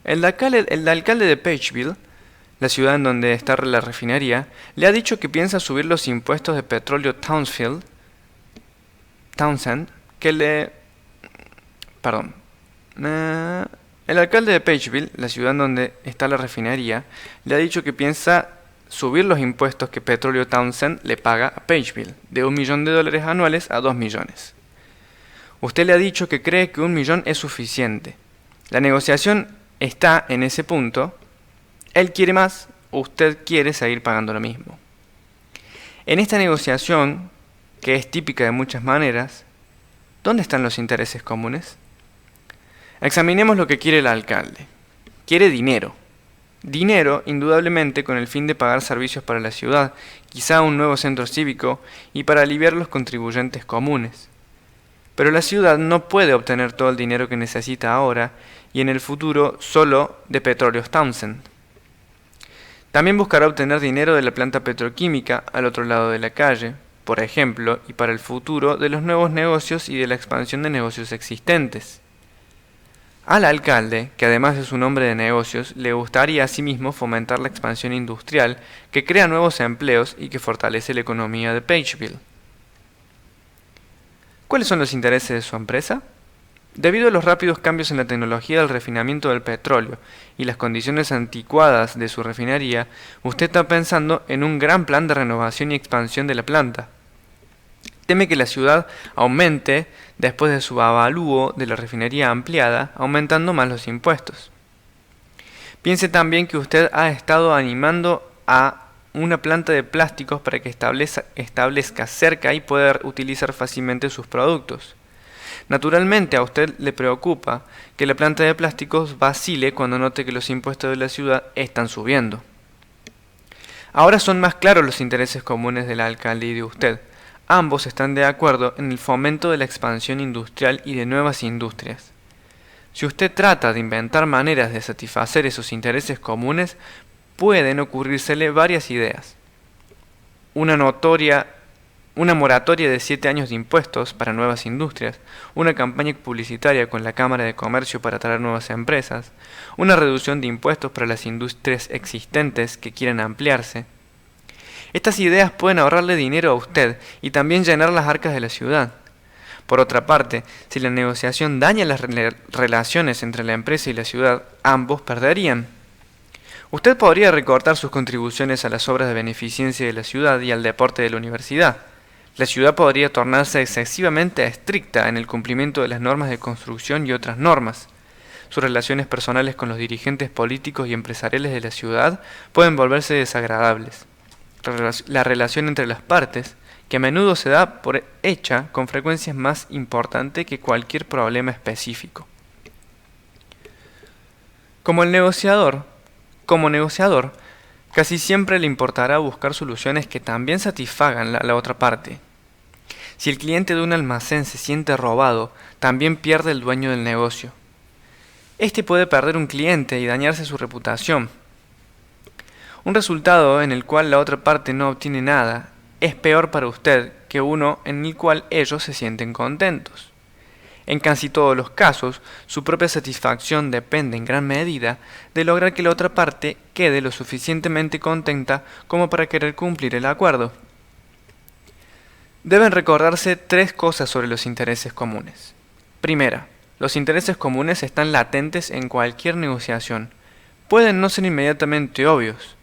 El alcalde de Pageville, la ciudad en donde está la refinería, le ha dicho que piensa subir los impuestos de Petróleo Townsend, el alcalde de Pageville, la ciudad en donde está la refinería, le ha dicho que piensa subir los impuestos que Petróleo Townsend le paga a Pageville, de $1 millón anuales a 2 millones. Usted le ha dicho que cree que 1 millón es suficiente. La negociación está en ese punto. Él quiere más, usted quiere seguir pagando lo mismo. En esta negociación, que es típica de muchas maneras, ¿dónde están los intereses comunes? Examinemos lo que quiere el alcalde. Quiere dinero. Dinero, indudablemente, con el fin de pagar servicios para la ciudad, quizá un nuevo centro cívico y para aliviar los contribuyentes comunes. Pero la ciudad no puede obtener todo el dinero que necesita ahora y en el futuro solo de Petróleos Townsend. También buscará obtener dinero de la planta petroquímica al otro lado de la calle, por ejemplo, y para el futuro de los nuevos negocios y de la expansión de negocios existentes. Al alcalde, que además es un hombre de negocios, le gustaría asimismo fomentar la expansión industrial que crea nuevos empleos y que fortalece la economía de Pageville. ¿Cuáles son los intereses de su empresa? Debido a los rápidos cambios en la tecnología del refinamiento del petróleo y las condiciones anticuadas de su refinería, usted está pensando en un gran plan de renovación y expansión de la planta. Teme que la ciudad aumente después de su avalúo de la refinería ampliada, aumentando más los impuestos. Piense también que usted ha estado animando a una planta de plásticos para que establezca cerca y pueda utilizar fácilmente sus productos. Naturalmente a usted le preocupa que la planta de plásticos vacile cuando note que los impuestos de la ciudad están subiendo. Ahora son más claros los intereses comunes del alcalde y de usted. Ambos están de acuerdo en el fomento de la expansión industrial y de nuevas industrias. Si usted trata de inventar maneras de satisfacer esos intereses comunes, pueden ocurrírsele varias ideas. Una moratoria de 7 años de impuestos para nuevas industrias, una campaña publicitaria con la Cámara de Comercio para atraer nuevas empresas, una reducción de impuestos para las industrias existentes que quieran ampliarse. Estas ideas pueden ahorrarle dinero a usted y también llenar las arcas de la ciudad. Por otra parte, si la negociación daña las relaciones entre la empresa y la ciudad, ambos perderían. Usted podría recortar sus contribuciones a las obras de beneficencia de la ciudad y al deporte de la universidad. La ciudad podría tornarse excesivamente estricta en el cumplimiento de las normas de construcción y otras normas. Sus relaciones personales con los dirigentes políticos y empresariales de la ciudad pueden volverse desagradables. La relación entre las partes, que a menudo se da por hecha, con frecuencia es más importante que cualquier problema específico. Como negociador, casi siempre le importará buscar soluciones que también satisfagan la otra parte. Si el cliente de un almacén se siente robado, también pierde el dueño del negocio. Este puede perder un cliente y dañarse su reputación. Un resultado en el cual la otra parte no obtiene nada es peor para usted que uno en el cual ellos se sienten contentos. En casi todos los casos, su propia satisfacción depende en gran medida de lograr que la otra parte quede lo suficientemente contenta como para querer cumplir el acuerdo. Deben recordarse 3 cosas sobre los intereses comunes. Primera, los intereses comunes están latentes en cualquier negociación. Pueden no ser inmediatamente obvios.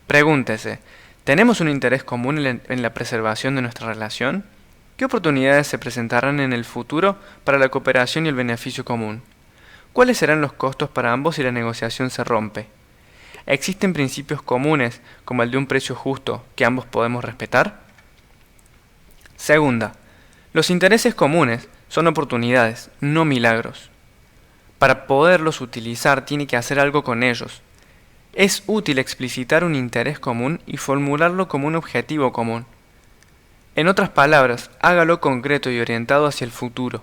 Pregúntese, ¿tenemos un interés común en la preservación de nuestra relación? ¿Qué oportunidades se presentarán en el futuro para la cooperación y el beneficio común? ¿Cuáles serán los costos para ambos si la negociación se rompe? ¿Existen principios comunes, como el de un precio justo, que ambos podemos respetar? Segunda, los intereses comunes son oportunidades, no milagros. Para poderlos utilizar tiene que hacer algo con ellos. Es útil explicitar un interés común y formularlo como un objetivo común. En otras palabras, hágalo concreto y orientado hacia el futuro.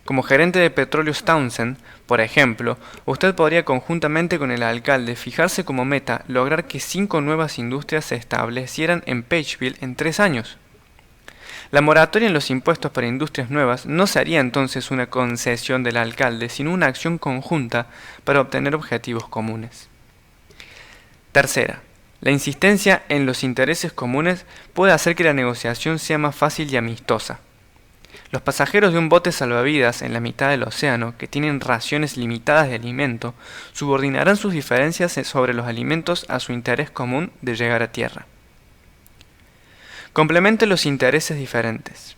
Como gerente de Petróleos Townsend, por ejemplo, usted podría conjuntamente con el alcalde fijarse como meta lograr que 5 nuevas industrias se establecieran en Pageville en 3 años. La moratoria en los impuestos para industrias nuevas no sería entonces una concesión del alcalde, sino una acción conjunta para obtener objetivos comunes. Tercera, la insistencia en los intereses comunes puede hacer que la negociación sea más fácil y amistosa. Los pasajeros de un bote salvavidas en la mitad del océano, que tienen raciones limitadas de alimento, subordinarán sus diferencias sobre los alimentos a su interés común de llegar a tierra. Complemente los intereses diferentes.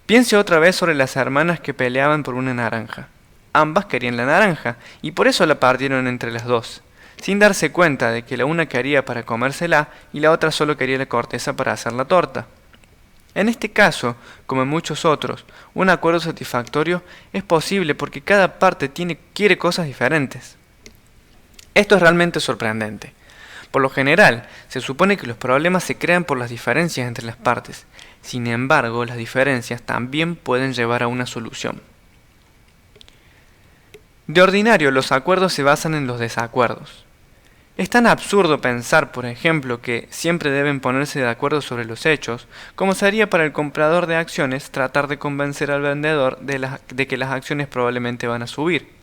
Piense otra vez sobre las hermanas que peleaban por una naranja. Ambas querían la naranja, y por eso la partieron entre las dos, sin darse cuenta de que la una quería para comérsela y la otra solo quería la corteza para hacer la torta. En este caso, como en muchos otros, un acuerdo satisfactorio es posible porque cada parte quiere cosas diferentes. Esto es realmente sorprendente. Por lo general, se supone que los problemas se crean por las diferencias entre las partes. Sin embargo, las diferencias también pueden llevar a una solución. De ordinario, los acuerdos se basan en los desacuerdos. Es tan absurdo pensar, por ejemplo, que siempre deben ponerse de acuerdo sobre los hechos, como sería para el comprador de acciones tratar de convencer al vendedor de que las acciones probablemente van a subir.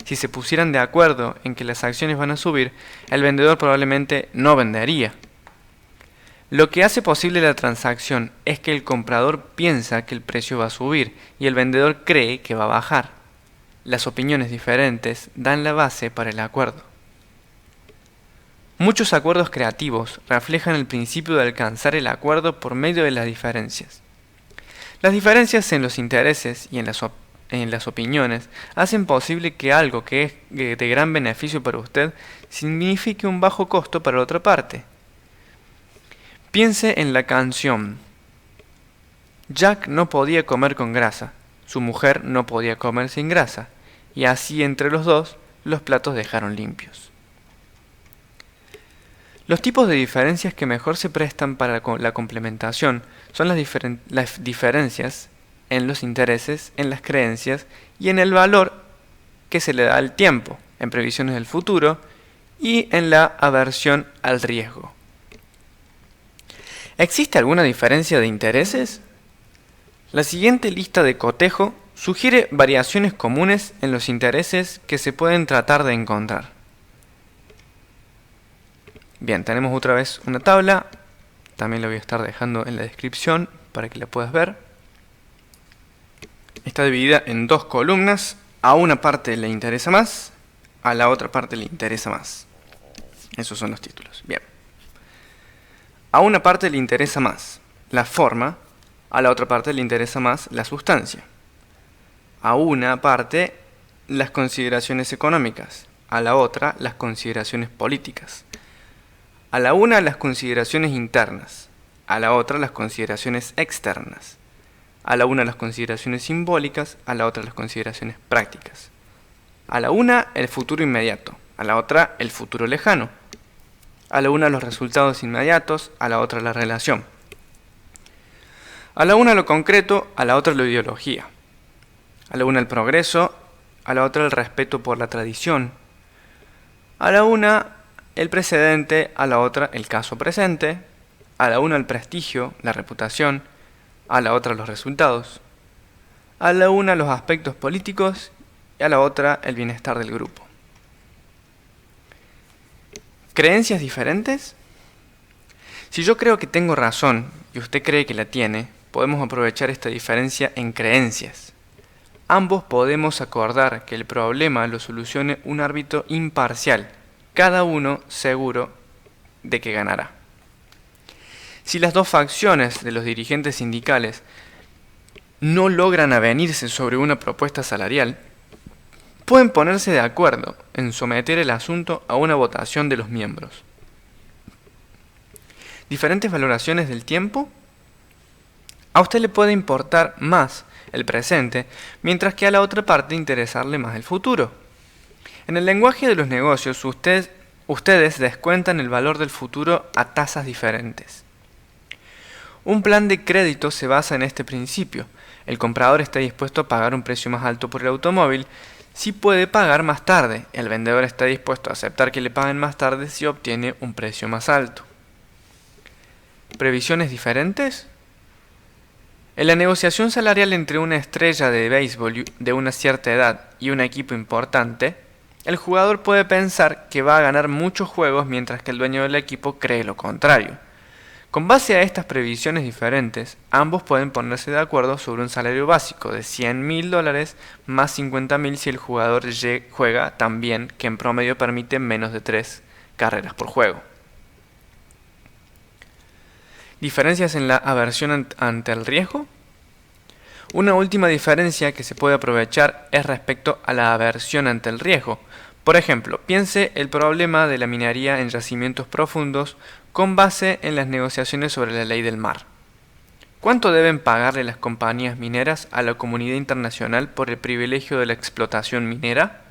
Si se pusieran de acuerdo en que las acciones van a subir, el vendedor probablemente no vendería. Lo que hace posible la transacción es que el comprador piensa que el precio va a subir y el vendedor cree que va a bajar. Las opiniones diferentes dan la base para el acuerdo. Muchos acuerdos creativos reflejan el principio de alcanzar el acuerdo por medio de las diferencias. Las diferencias en los intereses y en las opiniones hacen posible que algo que es de gran beneficio para usted signifique un bajo costo para la otra parte. Piense en la canción. Jack no podía comer con grasa, su mujer no podía comer sin grasa, y así entre los dos los platos dejaron limpios. Los tipos de diferencias que mejor se prestan para la complementación son las diferencias en los intereses, en las creencias y en el valor que se le da al tiempo, en previsiones del futuro y en la aversión al riesgo. ¿Existe alguna diferencia de intereses? La siguiente lista de cotejo sugiere variaciones comunes en los intereses que se pueden tratar de encontrar. Bien, tenemos otra vez una tabla. También la voy a estar dejando en la descripción para que la puedas ver. Está dividida en dos columnas. A una parte le interesa más, a la otra parte le interesa más. Esos son los títulos. Bien. A una parte le interesa más la forma, a la otra parte le interesa más la sustancia. A una parte las consideraciones económicas, a la otra las consideraciones políticas. A la una las consideraciones internas, a la otra las consideraciones externas. A la una las consideraciones simbólicas, a la otra las consideraciones prácticas. A la una el futuro inmediato, a la otra el futuro lejano. A la una los resultados inmediatos, a la otra la relación. A la una lo concreto, a la otra la ideología. A la una el progreso, a la otra el respeto por la tradición. A la una el precedente, a la otra el caso presente. A la una el prestigio, la reputación, a la otra los resultados. A la una los aspectos políticos y a la otra el bienestar del grupo. ¿Creencias diferentes? Si yo creo que tengo razón y usted cree que la tiene, podemos aprovechar esta diferencia en creencias. Ambos podemos acordar que el problema lo solucione un árbitro imparcial, cada uno seguro de que ganará. Si las dos facciones de los dirigentes sindicales no logran avenirse sobre una propuesta salarial, pueden ponerse de acuerdo en someter el asunto a una votación de los miembros. ¿Diferentes valoraciones del tiempo? A usted le puede importar más el presente, mientras que a la otra parte interesarle más el futuro. En el lenguaje de los negocios, ustedes descuentan el valor del futuro a tasas diferentes. Un plan de crédito se basa en este principio. El comprador está dispuesto a pagar un precio más alto por el automóvil si puede pagar más tarde. El vendedor está dispuesto a aceptar que le paguen más tarde si obtiene un precio más alto. ¿Previsiones diferentes? En la negociación salarial entre una estrella de béisbol de una cierta edad y un equipo importante, el jugador puede pensar que va a ganar muchos juegos mientras que el dueño del equipo cree lo contrario. Con base a estas previsiones diferentes, ambos pueden ponerse de acuerdo sobre un salario básico de $100,000 más 50,000 si el jugador juega tan bien que en promedio permite menos de 3 carreras por juego. ¿Diferencias en la aversión ante el riesgo? Una última diferencia que se puede aprovechar es respecto a la aversión ante el riesgo. Por ejemplo, piense el problema de la minería en yacimientos profundos con base en las negociaciones sobre la ley del mar. ¿Cuánto deben pagarle las compañías mineras a la comunidad internacional por el privilegio de la explotación minera?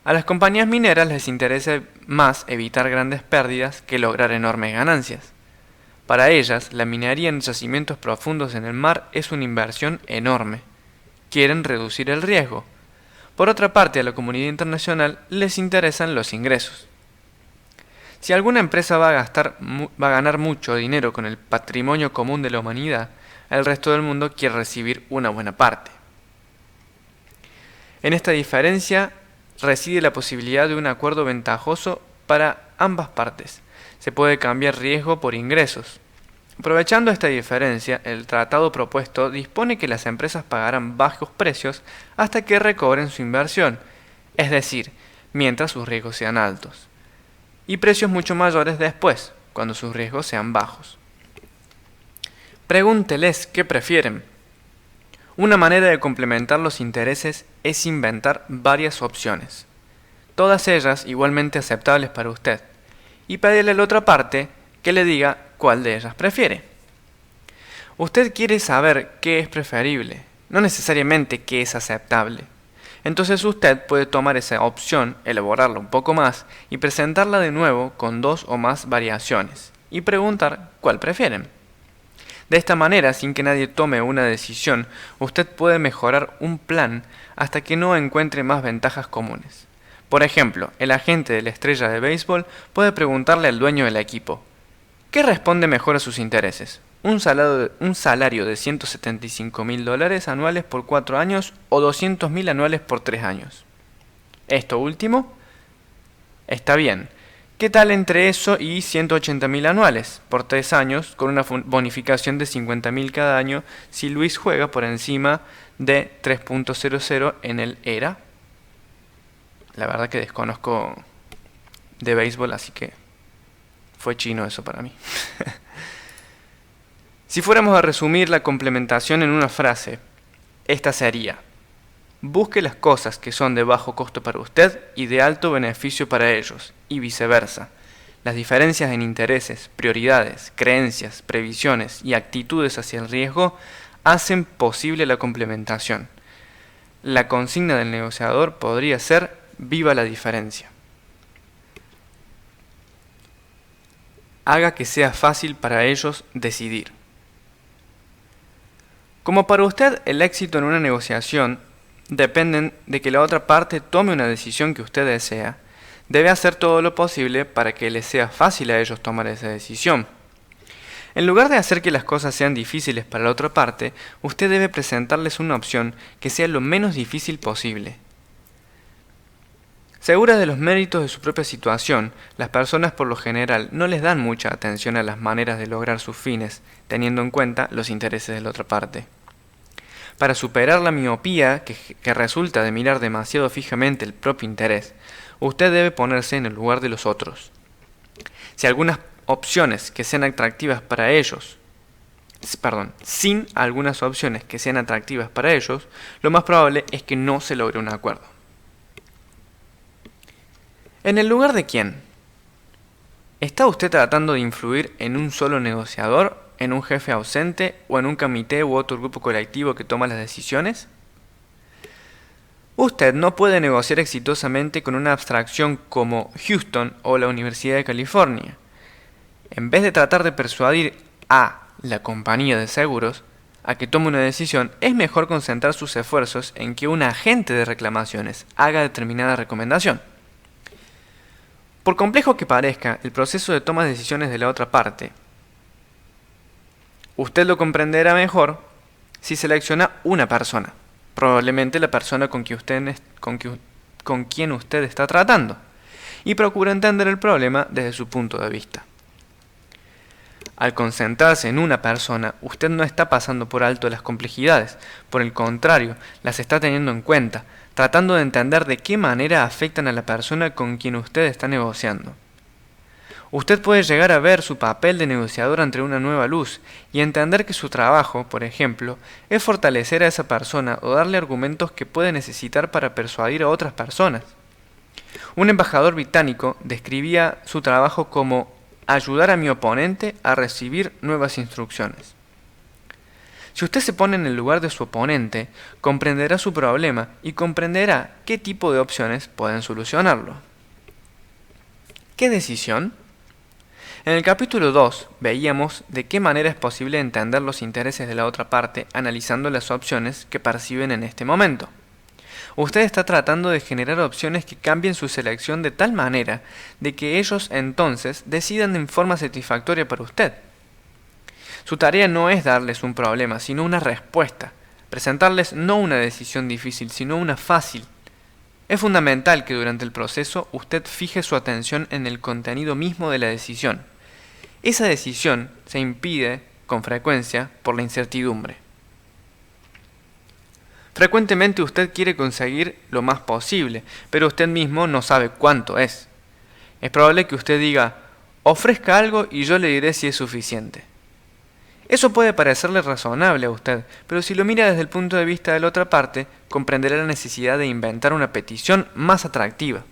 A las compañías mineras les interesa más evitar grandes pérdidas que lograr enormes ganancias. Para ellas, la minería en yacimientos profundos en el mar es una inversión enorme. Quieren reducir el riesgo. Por otra parte, a la comunidad internacional les interesan los ingresos. Si alguna empresa va a ganar mucho dinero con el patrimonio común de la humanidad, el resto del mundo quiere recibir una buena parte. En esta diferencia reside la posibilidad de un acuerdo ventajoso para ambas partes. Se puede cambiar riesgo por ingresos. Aprovechando esta diferencia, el tratado propuesto dispone que las empresas pagarán bajos precios hasta que recobren su inversión, es decir, mientras sus riesgos sean altos, y precios mucho mayores después, cuando sus riesgos sean bajos. Pregúnteles qué prefieren. Una manera de complementar los intereses es inventar varias opciones, todas ellas igualmente aceptables para usted, y pedirle a la otra parte que le diga cuál de ellas prefiere. Usted quiere saber qué es preferible, no necesariamente qué es aceptable. Entonces usted puede tomar esa opción, elaborarla un poco más y presentarla de nuevo con 2 o más variaciones y preguntar cuál prefieren. De esta manera, sin que nadie tome una decisión, usted puede mejorar un plan hasta que no encuentre más ventajas comunes. Por ejemplo, el agente de la estrella de béisbol puede preguntarle al dueño del equipo: ¿qué responde mejor a sus intereses? ¿Un salario de $175,000 anuales por 4 años o 200,000 anuales por 3 años? Esto último está bien. ¿Qué tal entre eso y 180.000 anuales por 3 años con una bonificación de 50.000 cada año si Luis juega por encima de 3.00 en el ERA? La verdad que desconozco de béisbol, así que fue chino eso para mí. Si fuéramos a resumir la complementación en una frase, esta sería: busque las cosas que son de bajo costo para usted y de alto beneficio para ellos, y viceversa. Las diferencias en intereses, prioridades, creencias, previsiones y actitudes hacia el riesgo hacen posible la complementación. La consigna del negociador podría ser: viva la diferencia. Haga que sea fácil para ellos decidir. Como para usted el éxito en una negociación dependen de que la otra parte tome una decisión que usted desea, debe hacer todo lo posible para que les sea fácil a ellos tomar esa decisión. En lugar de hacer que las cosas sean difíciles para la otra parte, usted debe presentarles una opción que sea lo menos difícil posible. Seguras de los méritos de su propia situación, las personas por lo general no les dan mucha atención a las maneras de lograr sus fines, teniendo en cuenta los intereses de la otra parte. Para superar la miopía que resulta de mirar demasiado fijamente el propio interés, usted debe ponerse en el lugar de los otros. Si algunas opciones que sean atractivas para ellos, sin algunas opciones que sean atractivas para ellos, lo más probable es que no se logre un acuerdo. ¿En el lugar de quién? ¿Está usted tratando de influir en un solo negociador, en un jefe ausente o en un comité u otro grupo colectivo que toma las decisiones? Usted no puede negociar exitosamente con una abstracción como Houston o la Universidad de California. En vez de tratar de persuadir a la compañía de seguros a que tome una decisión, es mejor concentrar sus esfuerzos en que un agente de reclamaciones haga determinada recomendación. Por complejo que parezca el proceso de toma de decisiones de la otra parte, usted lo comprenderá mejor si selecciona una persona, probablemente la persona con quien usted está tratando, y procura entender el problema desde su punto de vista. Al concentrarse en una persona, usted no está pasando por alto las complejidades, por el contrario, las está teniendo en cuenta, tratando de entender de qué manera afectan a la persona con quien usted está negociando. Usted puede llegar a ver su papel de negociador ante una nueva luz y entender que su trabajo, por ejemplo, es fortalecer a esa persona o darle argumentos que puede necesitar para persuadir a otras personas. Un embajador británico describía su trabajo como ayudar a mi oponente a recibir nuevas instrucciones. Si usted se pone en el lugar de su oponente, comprenderá su problema y comprenderá qué tipo de opciones pueden solucionarlo. ¿Qué decisión? En el capítulo 2 veíamos de qué manera es posible entender los intereses de la otra parte analizando las opciones que perciben en este momento. Usted está tratando de generar opciones que cambien su selección de tal manera de que ellos entonces decidan en forma satisfactoria para usted. Su tarea no es darles un problema, sino una respuesta, presentarles no una decisión difícil, sino una fácil. Es fundamental que durante el proceso usted fije su atención en el contenido mismo de la decisión. Esa decisión se impide, con frecuencia, por la incertidumbre. Frecuentemente usted quiere conseguir lo más posible, pero usted mismo no sabe cuánto es. Es probable que usted diga, ofrezca algo y yo le diré si es suficiente. Eso puede parecerle razonable a usted, pero si lo mira desde el punto de vista de la otra parte, comprenderá la necesidad de inventar una petición más atractiva.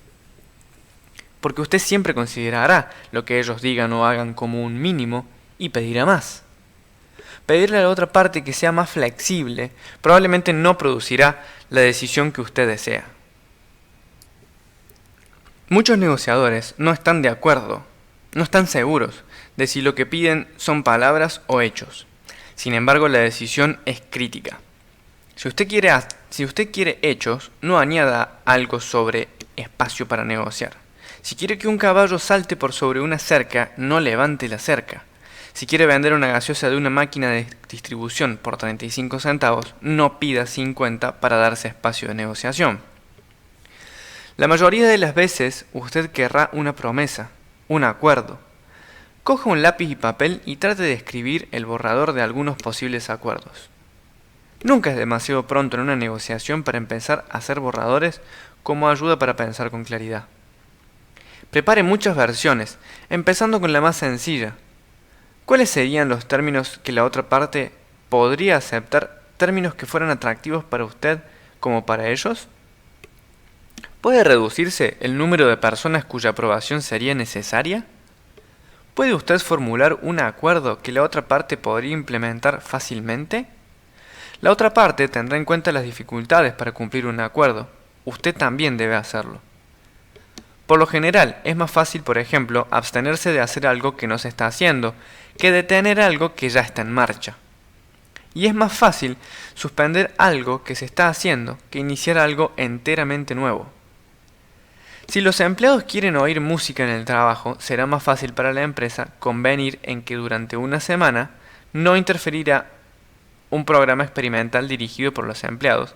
Porque usted siempre considerará lo que ellos digan o hagan como un mínimo y pedirá más. Pedirle a la otra parte que sea más flexible probablemente no producirá la decisión que usted desea. Muchos negociadores no están de acuerdo, no están seguros de si lo que piden son palabras o hechos. Sin embargo, la decisión es crítica. Si usted quiere hechos, no añada algo sobre espacio para negociar. Si quiere que un caballo salte por sobre una cerca, no levante la cerca. Si quiere vender una gaseosa de una máquina de distribución por 35 centavos, no pida 50 para darse espacio de negociación. La mayoría de las veces usted querrá una promesa, Un acuerdo. Coja un lápiz y papel y trate de escribir el borrador de algunos posibles acuerdos. Nunca es demasiado pronto en una negociación para empezar a hacer borradores como ayuda para pensar con claridad. Prepare muchas versiones, empezando con la más sencilla. ¿Cuáles serían los términos que la otra parte podría aceptar, términos que fueran atractivos para usted como para ellos? ¿Puede reducirse el número de personas cuya aprobación sería necesaria? ¿Puede usted formular un acuerdo que la otra parte podría implementar fácilmente? La otra parte tendrá en cuenta las dificultades para cumplir un acuerdo. Usted también debe hacerlo. Por lo general, es más fácil, por ejemplo, abstenerse de hacer algo que no se está haciendo, que detener algo que ya está en marcha. Y es más fácil suspender algo que se está haciendo que iniciar algo enteramente nuevo. Si los empleados quieren oír música en el trabajo, será más fácil para la empresa convenir en que durante una semana no interferirá un programa experimental dirigido por los empleados,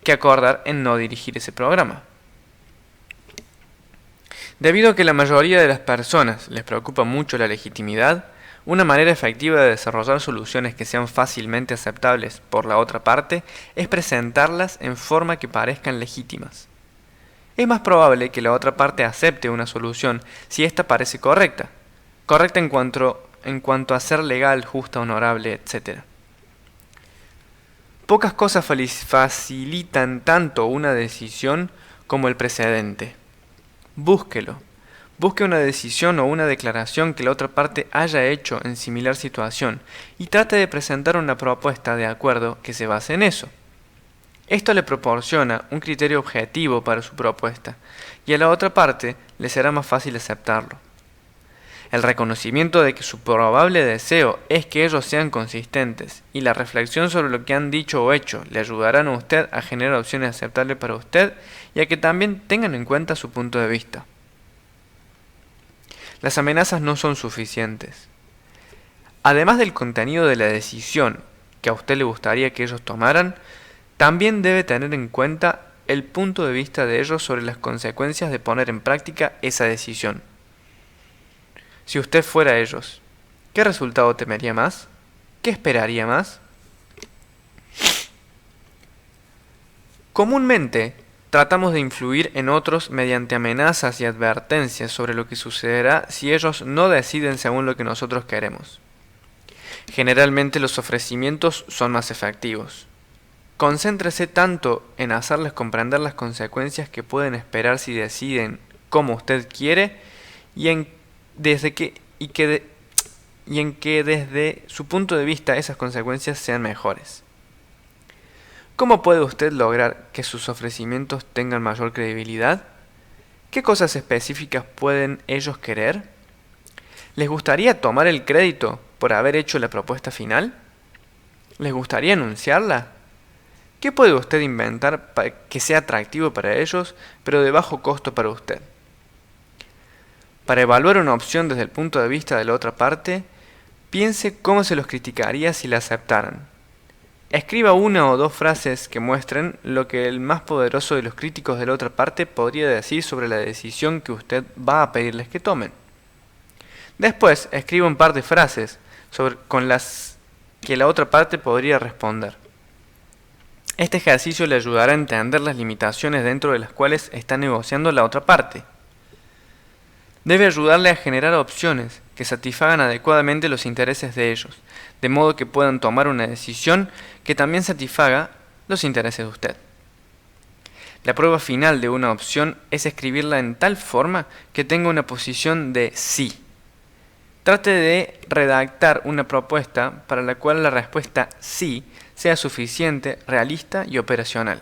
que acordar en no dirigir ese programa. Debido a que la mayoría de las personas les preocupa mucho la legitimidad, una manera efectiva de desarrollar soluciones que sean fácilmente aceptables por la otra parte es presentarlas en forma que parezcan legítimas. Es más probable que la otra parte acepte una solución si ésta parece correcta en cuanto a ser legal, justa, honorable, etc. Pocas cosas facilitan tanto una decisión como el precedente. Búsquelo. Busque una decisión o una declaración que la otra parte haya hecho en similar situación y trate de presentar una propuesta de acuerdo que se base en eso. Esto le proporciona un criterio objetivo para su propuesta y a la otra parte le será más fácil aceptarlo. El reconocimiento de que su probable deseo es que ellos sean consistentes y la reflexión sobre lo que han dicho o hecho le ayudarán a usted a generar opciones aceptables para usted y a que también tengan en cuenta su punto de vista. Las amenazas no son suficientes. Además del contenido de la decisión que a usted le gustaría que ellos tomaran, también debe tener en cuenta el punto de vista de ellos sobre las consecuencias de poner en práctica esa decisión. Si usted fuera ellos, ¿qué resultado temería más? ¿Qué esperaría más? Comúnmente, tratamos de influir en otros mediante amenazas y advertencias sobre lo que sucederá si ellos no deciden según lo que nosotros queremos. Generalmente los ofrecimientos son más efectivos. Concéntrese tanto en hacerles comprender las consecuencias que pueden esperar si deciden como usted quiere y en que desde su punto de vista esas consecuencias sean mejores. ¿Cómo puede usted lograr que sus ofrecimientos tengan mayor credibilidad? ¿Qué cosas específicas pueden ellos querer? ¿Les gustaría tomar el crédito por haber hecho la propuesta final? ¿Les gustaría anunciarla? ¿Qué puede usted inventar para que sea atractivo para ellos, pero de bajo costo para usted? Para evaluar una opción desde el punto de vista de la otra parte, piense cómo se los criticaría si la aceptaran. Escriba una o dos frases que muestren lo que el más poderoso de los críticos de la otra parte podría decir sobre la decisión que usted va a pedirles que tomen. Después, escriba un par de frases con las que la otra parte podría responder. Este ejercicio le ayudará a entender las limitaciones dentro de las cuales está negociando la otra parte. Debe ayudarle a generar opciones que satisfagan adecuadamente los intereses de ellos, de modo que puedan tomar una decisión que también satisfaga los intereses de usted. La prueba final de una opción es escribirla en tal forma que tenga una posición de sí. Trate de redactar una propuesta para la cual la respuesta sí sea suficiente, realista y operacional.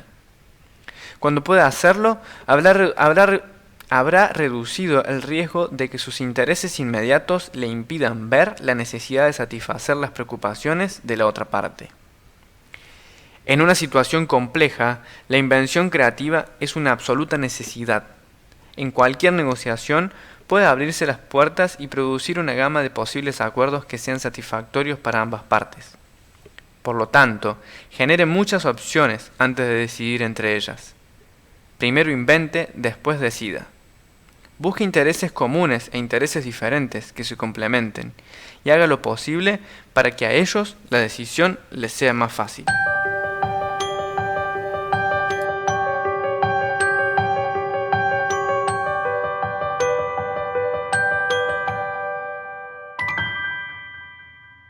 Cuando pueda hacerlo, habrá reducido el riesgo de que sus intereses inmediatos le impidan ver la necesidad de satisfacer las preocupaciones de la otra parte. En una situación compleja, la invención creativa es una absoluta necesidad. En cualquier negociación puede abrirse las puertas y producir una gama de posibles acuerdos que sean satisfactorios para ambas partes. Por lo tanto, genere muchas opciones antes de decidir entre ellas. Primero invente, después decida. Busque intereses comunes e intereses diferentes que se complementen y haga lo posible para que a ellos la decisión les sea más fácil.